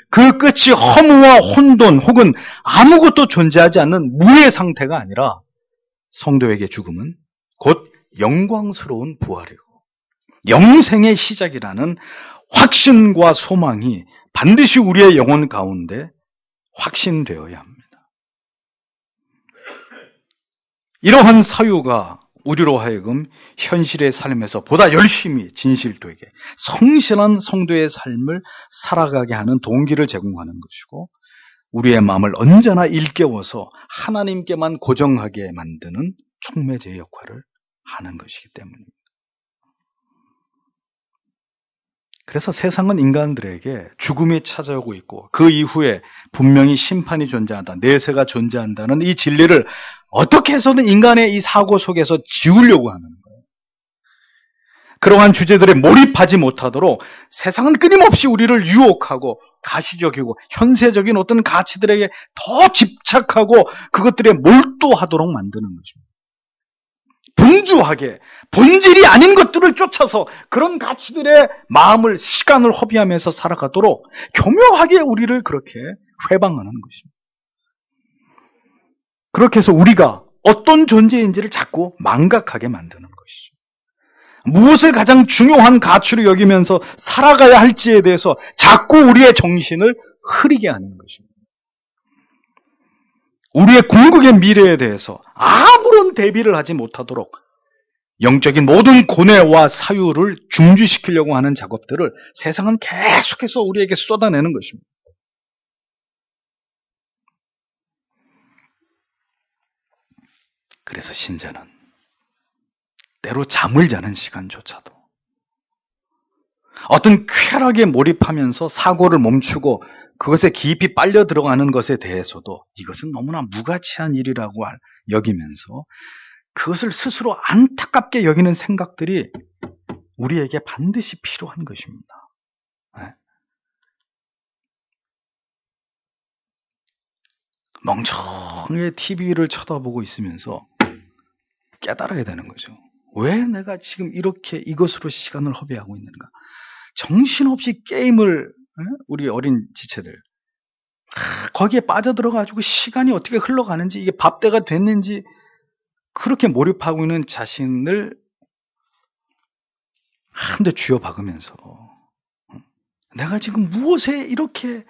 그 끝이 허무와 혼돈 혹은 아무것도 존재하지 않는 무의 상태가 아니라 성도에게 죽음은 곧 영광스러운 부활이고 영생의 시작이라는 확신과 소망이 반드시 우리의 영혼 가운데 확신되어야 합니다. 이러한 사유가 우리로 하여금 현실의 삶에서 보다 열심히 진실되게 성실한 성도의 삶을 살아가게 하는 동기를 제공하는 것이고 우리의 마음을 언제나 일깨워서 하나님께만 고정하게 만드는 촉매제의 역할을 하는 것이기 때문입니다. 그래서 세상은 인간들에게 죽음이 찾아오고 있고 그 이후에 분명히 심판이 존재한다, 내세가 존재한다는 이 진리를 어떻게 해서든 인간의 이 사고 속에서 지우려고 하는 거예요. 그러한 주제들에 몰입하지 못하도록 세상은 끊임없이 우리를 유혹하고 가시적이고 현세적인 어떤 가치들에게 더 집착하고 그것들에 몰두하도록 만드는 것입니다. 분주하게 본질이 아닌 것들을 쫓아서 그런 가치들의 마음을 시간을 허비하면서 살아가도록 교묘하게 우리를 그렇게 회방하는 것입니다. 그렇게 해서 우리가 어떤 존재인지를 자꾸 망각하게 만드는 것이죠. 무엇을 가장 중요한 가치로 여기면서 살아가야 할지에 대해서 자꾸 우리의 정신을 흐리게 하는 것입니다. 우리의 궁극의 미래에 대해서 아무런 대비를 하지 못하도록 영적인 모든 고뇌와 사유를 중지시키려고 하는 작업들을 세상은 계속해서 우리에게 쏟아내는 것입니다. 그래서 신자는 때로 잠을 자는 시간조차도 어떤 쾌락에 몰입하면서 사고를 멈추고 그것에 깊이 빨려 들어가는 것에 대해서도 이것은 너무나 무가치한 일이라고 여기면서 그것을 스스로 안타깝게 여기는 생각들이 우리에게 반드시 필요한 것입니다. 멍청하게 TV를 쳐다보고 있으면서 깨달아야 되는 거죠. 왜 내가 지금 이렇게 이것으로 시간을 허비하고 있는가? 정신없이 게임을, 우리 어린 지체들 거기에 빠져들어가지고 시간이 어떻게 흘러가는지, 이게 밥때가 됐는지 그렇게 몰입하고 있는 자신을 한데 쥐어박으면서 내가 지금 무엇에 이렇게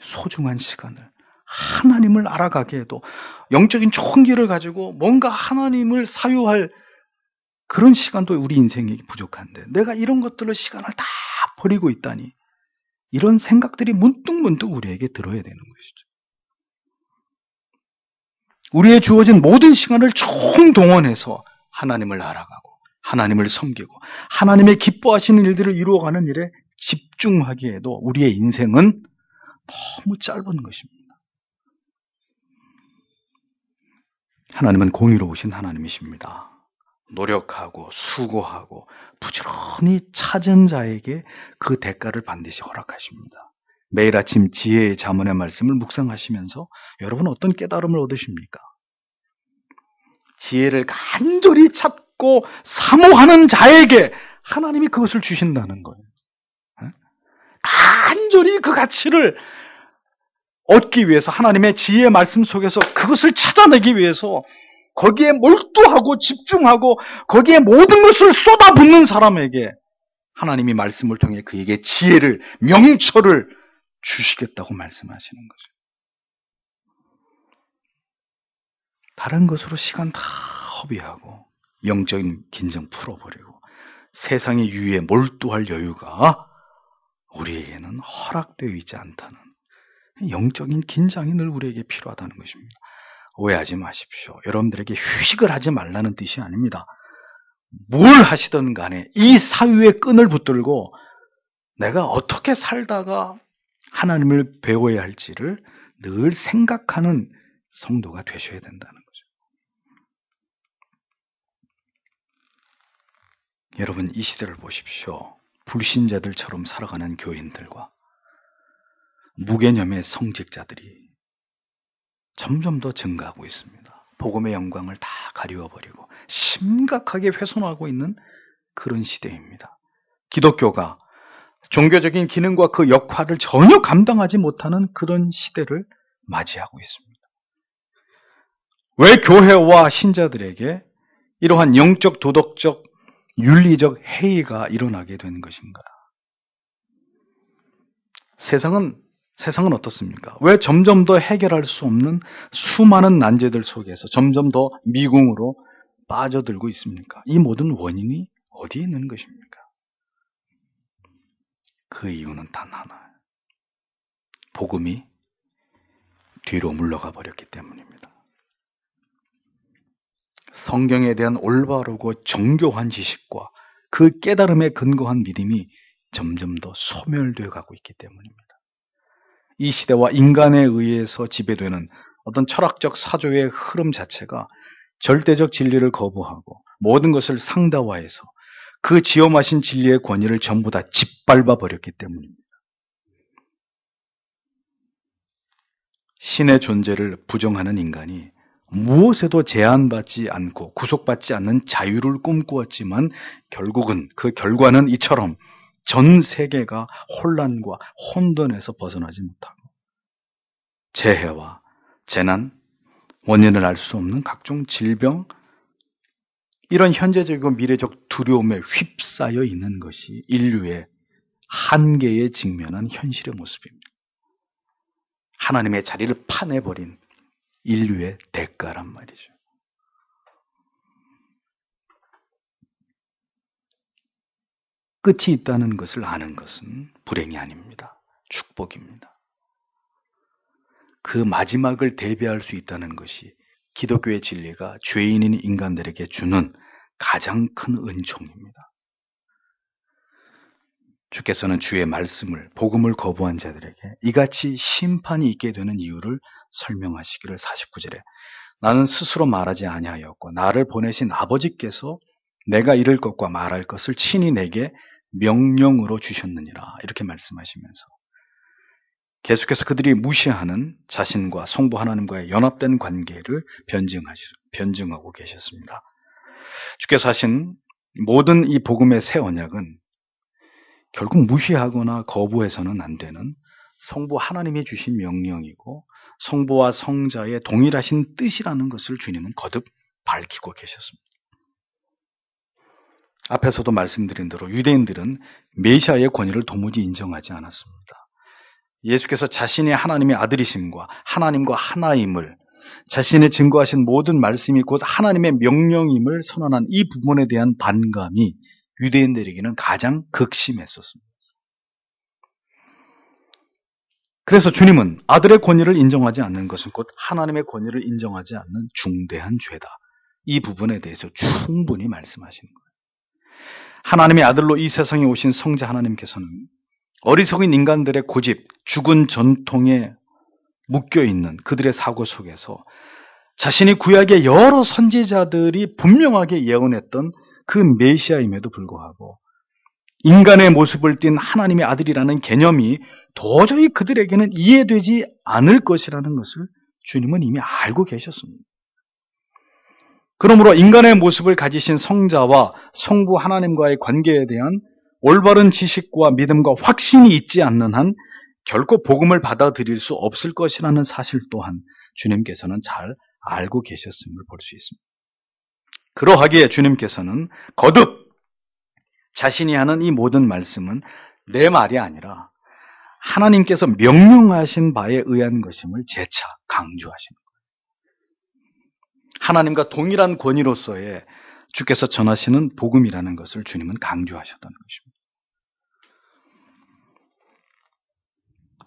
소중한 시간을 하나님을 알아가게 해도 영적인 총기를 가지고 뭔가 하나님을 사유할 그런 시간도 우리 인생이 부족한데 내가 이런 것들로 시간을 다 버리고 있다니, 이런 생각들이 문득문득 우리에게 들어야 되는 것이죠. 우리의 주어진 모든 시간을 총동원해서 하나님을 알아가고 하나님을 섬기고 하나님의 기뻐하시는 일들을 이루어가는 일에 집중하기에도 우리의 인생은 너무 짧은 것입니다. 하나님은 공의로우신 하나님이십니다. 노력하고 수고하고 부지런히 찾은 자에게 그 대가를 반드시 허락하십니다. 매일 아침 지혜의 잠언의 말씀을 묵상하시면서 여러분 어떤 깨달음을 얻으십니까? 지혜를 간절히 찾고 사모하는 자에게 하나님이 그것을 주신다는 거예요. 간절히 그 가치를 얻기 위해서 하나님의 지혜의 말씀 속에서 그것을 찾아내기 위해서 거기에 몰두하고 집중하고 거기에 모든 것을 쏟아붓는 사람에게 하나님이 말씀을 통해 그에게 지혜를, 명철을 주시겠다고 말씀하시는 거죠. 다른 것으로 시간 다 허비하고 영적인 긴장 풀어버리고 세상의 유의에 몰두할 여유가 우리에게는 허락되어 있지 않다는 영적인 긴장이 늘 우리에게 필요하다는 것입니다. 오해하지 마십시오. 여러분들에게 휴식을 하지 말라는 뜻이 아닙니다. 뭘 하시든 간에 이 사유의 끈을 붙들고 내가 어떻게 살다가 하나님을 배워야 할지를 늘 생각하는 성도가 되셔야 된다는 거죠. 여러분, 이 시대를 보십시오. 불신자들처럼 살아가는 교인들과 무개념의 성직자들이 점점 더 증가하고 있습니다. 복음의 영광을 다 가리워버리고 심각하게 훼손하고 있는 그런 시대입니다. 기독교가 종교적인 기능과 그 역할을 전혀 감당하지 못하는 그런 시대를 맞이하고 있습니다. 왜 교회와 신자들에게 이러한 영적, 도덕적, 윤리적 해이가 일어나게 된 것인가? 세상은 어떻습니까? 왜 점점 더 해결할 수 없는 수많은 난제들 속에서 점점 더 미궁으로 빠져들고 있습니까? 이 모든 원인이 어디에 있는 것입니까? 그 이유는 단 하나. 복음이 뒤로 물러가 버렸기 때문입니다. 성경에 대한 올바르고 정교한 지식과 그 깨달음에 근거한 믿음이 점점 더 소멸되어 가고 있기 때문입니다. 이 시대와 인간에 의해서 지배되는 어떤 철학적 사조의 흐름 자체가 절대적 진리를 거부하고 모든 것을 상다화해서 그 지엄하신 진리의 권위를 전부 다 짓밟아 버렸기 때문입니다. 신의 존재를 부정하는 인간이 무엇에도 제한받지 않고 구속받지 않는 자유를 꿈꾸었지만 결국은 그 결과는 이처럼 전 세계가 혼란과 혼돈에서 벗어나지 못하고 재해와 재난, 원인을 알 수 없는 각종 질병, 이런 현재적이고 미래적 두려움에 휩싸여 있는 것이 인류의 한계에 직면한 현실의 모습입니다. 하나님의 자리를 파내버린 인류의 대가란 말이죠. 끝이 있다는 것을 아는 것은 불행이 아닙니다. 축복입니다. 그 마지막을 대비할 수 있다는 것이 기독교의 진리가 죄인인 인간들에게 주는 가장 큰 은총입니다. 주께서는 주의 말씀을, 복음을 거부한 자들에게 이같이 심판이 있게 되는 이유를 설명하시기를 49절에 나는 스스로 말하지 아니하였고 나를 보내신 아버지께서 내가 이를 것과 말할 것을 친히 내게 명령으로 주셨느니라, 이렇게 말씀하시면서 계속해서 그들이 무시하는 자신과 성부 하나님과의 연합된 관계를 변증하고 계셨습니다. 주께서 하신 모든 이 복음의 새 언약은 결국 무시하거나 거부해서는 안 되는 성부 하나님이 주신 명령이고 성부와 성자의 동일하신 뜻이라는 것을 주님은 거듭 밝히고 계셨습니다. 앞에서도 말씀드린 대로 유대인들은 메시아의 권위를 도무지 인정하지 않았습니다. 예수께서 자신이 하나님의 아들이심과 하나님과 하나임을, 자신의 증거하신 모든 말씀이 곧 하나님의 명령임을 선언한 이 부분에 대한 반감이 유대인들에게는 가장 극심했었습니다. 그래서 주님은 아들의 권위를 인정하지 않는 것은 곧 하나님의 권위를 인정하지 않는 중대한 죄다, 이 부분에 대해서 충분히 말씀하시는 거예요. 하나님의 아들로 이 세상에 오신 성자 하나님께서는 어리석은 인간들의 고집, 죽은 전통에 묶여있는 그들의 사고 속에서 자신이 구약의 여러 선지자들이 분명하게 예언했던 그 메시아임에도 불구하고 인간의 모습을 띤 하나님의 아들이라는 개념이 도저히 그들에게는 이해되지 않을 것이라는 것을 주님은 이미 알고 계셨습니다. 그러므로 인간의 모습을 가지신 성자와 성부 하나님과의 관계에 대한 올바른 지식과 믿음과 확신이 있지 않는 한 결코 복음을 받아들일 수 없을 것이라는 사실 또한 주님께서는 잘 알고 계셨음을 볼 수 있습니다. 그러하기에 주님께서는 거듭 자신이 하는 이 모든 말씀은 내 말이 아니라 하나님께서 명령하신 바에 의한 것임을 재차 강조하시는 거예요. 하나님과 동일한 권위로서의 주께서 전하시는 복음이라는 것을 주님은 강조하셨다는 것입니다.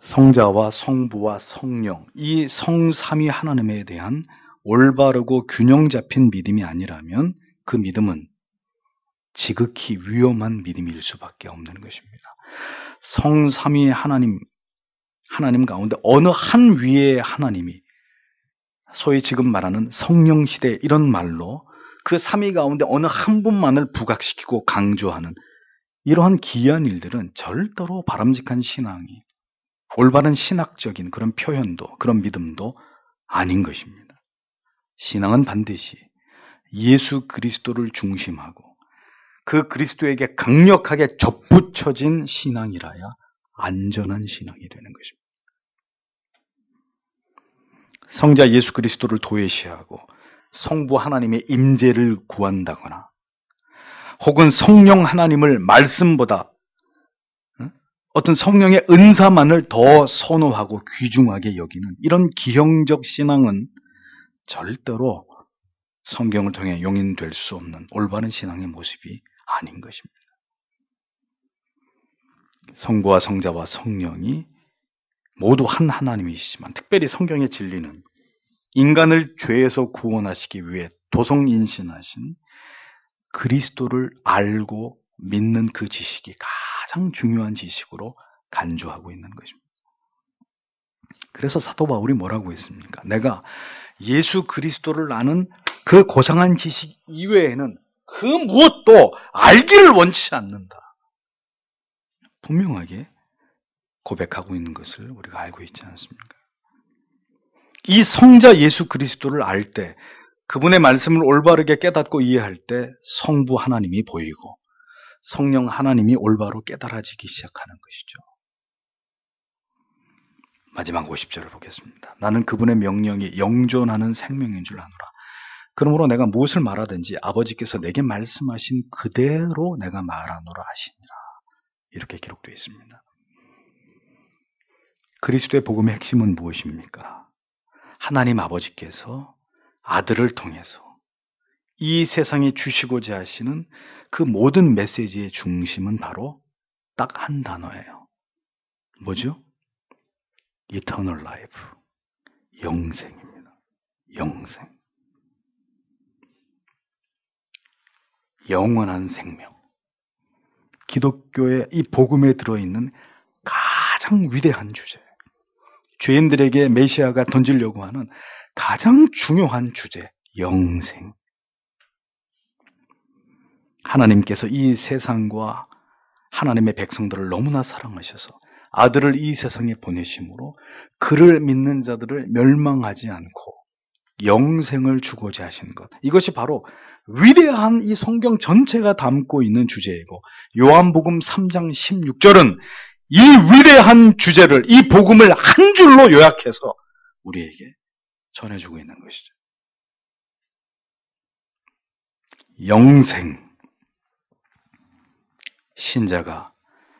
성자와 성부와 성령, 이 성삼위 하나님에 대한 올바르고 균형 잡힌 믿음이 아니라면 그 믿음은 지극히 위험한 믿음일 수밖에 없는 것입니다. 성삼위 하나님 가운데 어느 한 위의 하나님이 소위 지금 말하는 성령시대 이런 말로 그 삼위 가운데 어느 한 분만을 부각시키고 강조하는 이러한 기이한 일들은 절대로 바람직한 신앙이, 올바른 신학적인 그런 표현도, 그런 믿음도 아닌 것입니다. 신앙은 반드시 예수 그리스도를 중심하고 그 그리스도에게 강력하게 접붙여진 신앙이라야 안전한 신앙이 되는 것입니다. 성자 예수 그리스도를 도외시하고 성부 하나님의 임재를 구한다거나 혹은 성령 하나님을 말씀보다 어떤 성령의 은사만을 더 선호하고 귀중하게 여기는 이런 기형적 신앙은 절대로 성경을 통해 용인될 수 없는 올바른 신앙의 모습이 아닌 것입니다. 성부와 성자와 성령이 모두 한 하나님이시지만 특별히 성경의 진리는 인간을 죄에서 구원하시기 위해 도성인신하신 그리스도를 알고 믿는 그 지식이 가장 중요한 지식으로 간주하고 있는 것입니다. 그래서 사도 바울이 뭐라고 했습니까? 내가 예수 그리스도를 아는 그 고상한 지식 이외에는 그 무엇도 알기를 원치 않는다. 분명하게 고백하고 있는 것을 우리가 알고 있지 않습니까? 이 성자 예수 그리스도를 알 때, 그분의 말씀을 올바르게 깨닫고 이해할 때 성부 하나님이 보이고 성령 하나님이 올바로 깨달아지기 시작하는 것이죠. 마지막 50절을 보겠습니다. 나는 그분의 명령이 영존하는 생명인 줄 아노라. 그러므로 내가 무엇을 말하든지 아버지께서 내게 말씀하신 그대로 내가 말하노라 하시니라. 이렇게 기록되어 있습니다. 그리스도의 복음의 핵심은 무엇입니까? 하나님 아버지께서 아들을 통해서 이 세상에 주시고자 하시는 그 모든 메시지의 중심은 바로 딱 한 단어예요. 뭐죠? Eternal Life. 영생입니다. 영생. 영원한 생명. 기독교의 이 복음에 들어있는 가장 위대한 주제. 죄인들에게 메시아가 던지려고 하는 가장 중요한 주제, 영생. 하나님께서 이 세상과 하나님의 백성들을 너무나 사랑하셔서 아들을 이 세상에 보내심으로 그를 믿는 자들을 멸망하지 않고 영생을 주고자 하신 것. 이것이 바로 위대한 이 성경 전체가 담고 있는 주제이고, 요한복음 3장 16절은 이 위대한 주제를, 이 복음을 한 줄로 요약해서 우리에게 전해주고 있는 것이죠. 영생. 신자가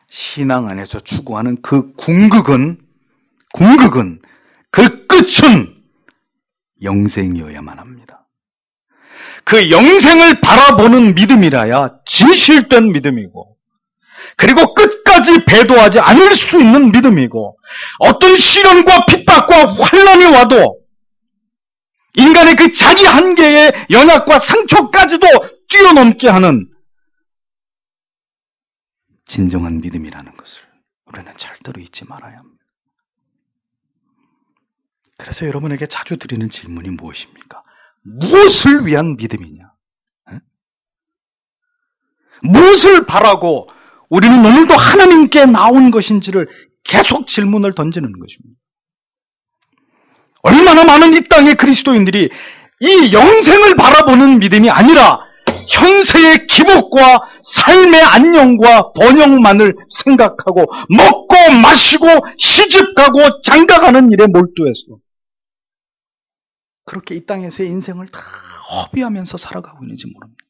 신앙 안에서 추구하는 그 궁극은, 그 끝은 영생이어야만 합니다. 그 영생을 바라보는 믿음이라야 진실된 믿음이고, 그리고 끝까지 배도하지 않을 수 있는 믿음이고, 어떤 시련과 핍박과 환난이 와도 인간의 그 자기 한계의 연약과 상처까지도 뛰어넘게 하는 진정한 믿음이라는 것을 우리는 절대로 잊지 말아야 합니다. 그래서 여러분에게 자주 드리는 질문이 무엇입니까? 무엇을 위한 믿음이냐? 무엇을 바라고 우리는 오늘도 하나님께 나온 것인지를 계속 질문을 던지는 것입니다. 얼마나 많은 이 땅의 그리스도인들이 이 영생을 바라보는 믿음이 아니라 현세의 기복과 삶의 안녕과 번영만을 생각하고 먹고 마시고 시집가고 장가가는 일에 몰두해서 그렇게 이 땅에서의 인생을 다 허비하면서 살아가고 있는지 모릅니다.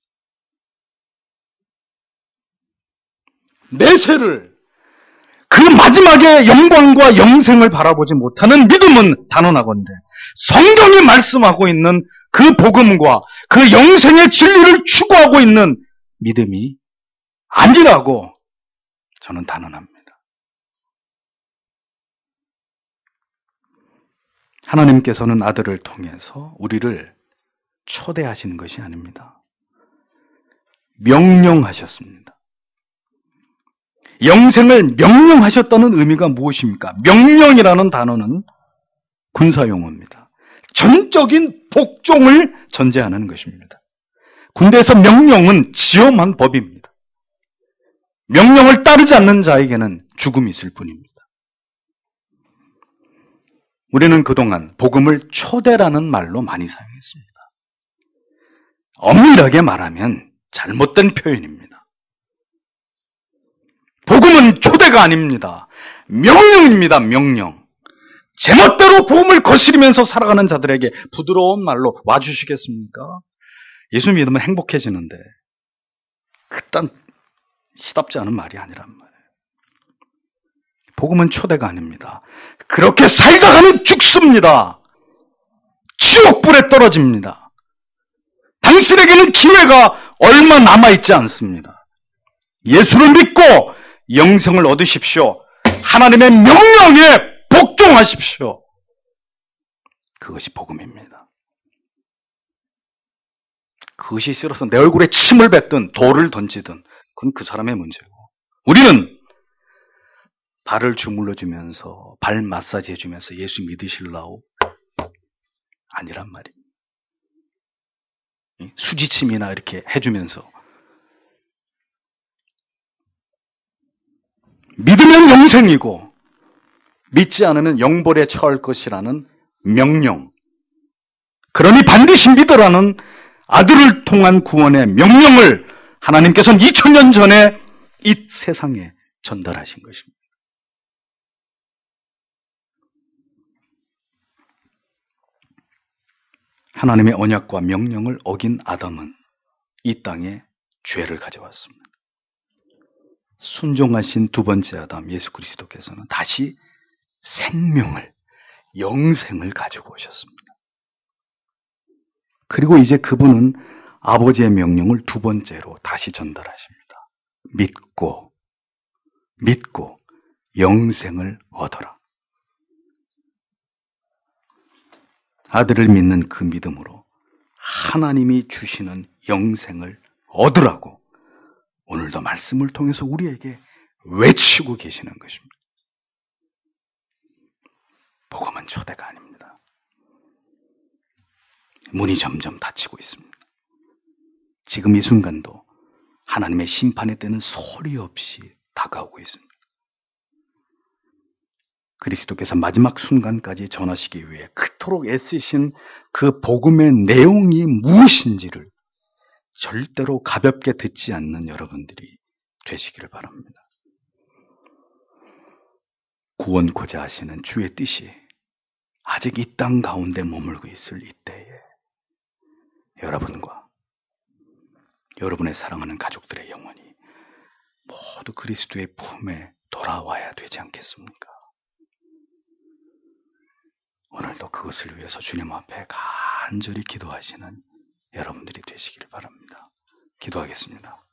내세를, 그 마지막에 영광과 영생을 바라보지 못하는 믿음은 단언하건대 성경이 말씀하고 있는 그 복음과 그 영생의 진리를 추구하고 있는 믿음이 아니라고 저는 단언합니다. 하나님께서는 아들을 통해서 우리를 초대하시는 것이 아닙니다. 명령하셨습니다. 영생을 명령하셨다는 의미가 무엇입니까? 명령이라는 단어는 군사용어입니다. 전적인 복종을 전제하는 것입니다. 군대에서 명령은 지엄한 법입니다. 명령을 따르지 않는 자에게는 죽음이 있을 뿐입니다. 우리는 그동안 복음을 초대라는 말로 많이 사용했습니다. 엄밀하게 말하면 잘못된 표현입니다. 복음은 초대가 아닙니다. 명령입니다. 명령. 제멋대로 복음을 거스리면서 살아가는 자들에게 부드러운 말로 와주시겠습니까? 예수 믿으면 행복해지는데 그딴 시답지 않은 말이 아니란 말이에요. 복음은 초대가 아닙니다. 그렇게 살다가는 죽습니다. 지옥불에 떨어집니다. 당신에게는 기회가 얼마 남아있지 않습니다. 예수를 믿고 영생을 얻으십시오. 하나님의 명령에 복종하십시오. 그것이 복음입니다. 그것이 싫어서 내 얼굴에 침을 뱉든 돌을 던지든 그건 그 사람의 문제고, 우리는 발을 주물러주면서 발 마사지 해주면서 예수 믿으실라오? 아니란 말입니다. 수지침이나 이렇게 해주면서 믿으면 영생이고 믿지 않으면 영벌에 처할 것이라는 명령, 그러니 반드시 믿으라는 아들을 통한 구원의 명령을 하나님께서는 2000년 전에 이 세상에 전달하신 것입니다. 하나님의 언약과 명령을 어긴 아담은 이 땅에 죄를 가져왔습니다. 순종하신 두 번째 아담 예수 그리스도께서는 다시 생명을, 영생을 가지고 오셨습니다. 그리고 이제 그분은 아버지의 명령을 두 번째로 다시 전달하십니다. 믿고 영생을 얻어라. 아들을 믿는 그 믿음으로 하나님이 주시는 영생을 얻으라고 오늘도 말씀을 통해서 우리에게 외치고 계시는 것입니다. 복음은 초대가 아닙니다. 문이 점점 닫히고 있습니다. 지금 이 순간도 하나님의 심판의 때는 소리 없이 다가오고 있습니다. 그리스도께서 마지막 순간까지 전하시기 위해 그토록 애쓰신 그 복음의 내용이 무엇인지를 절대로 가볍게 듣지 않는 여러분들이 되시기를 바랍니다. 구원코자 하시는 주의 뜻이 아직 이 땅 가운데 머물고 있을 이때에 여러분과 여러분의 사랑하는 가족들의 영혼이 모두 그리스도의 품에 돌아와야 되지 않겠습니까? 오늘도 그것을 위해서 주님 앞에 간절히 기도하시는 여러분들이 되시길 바랍니다. 기도하겠습니다.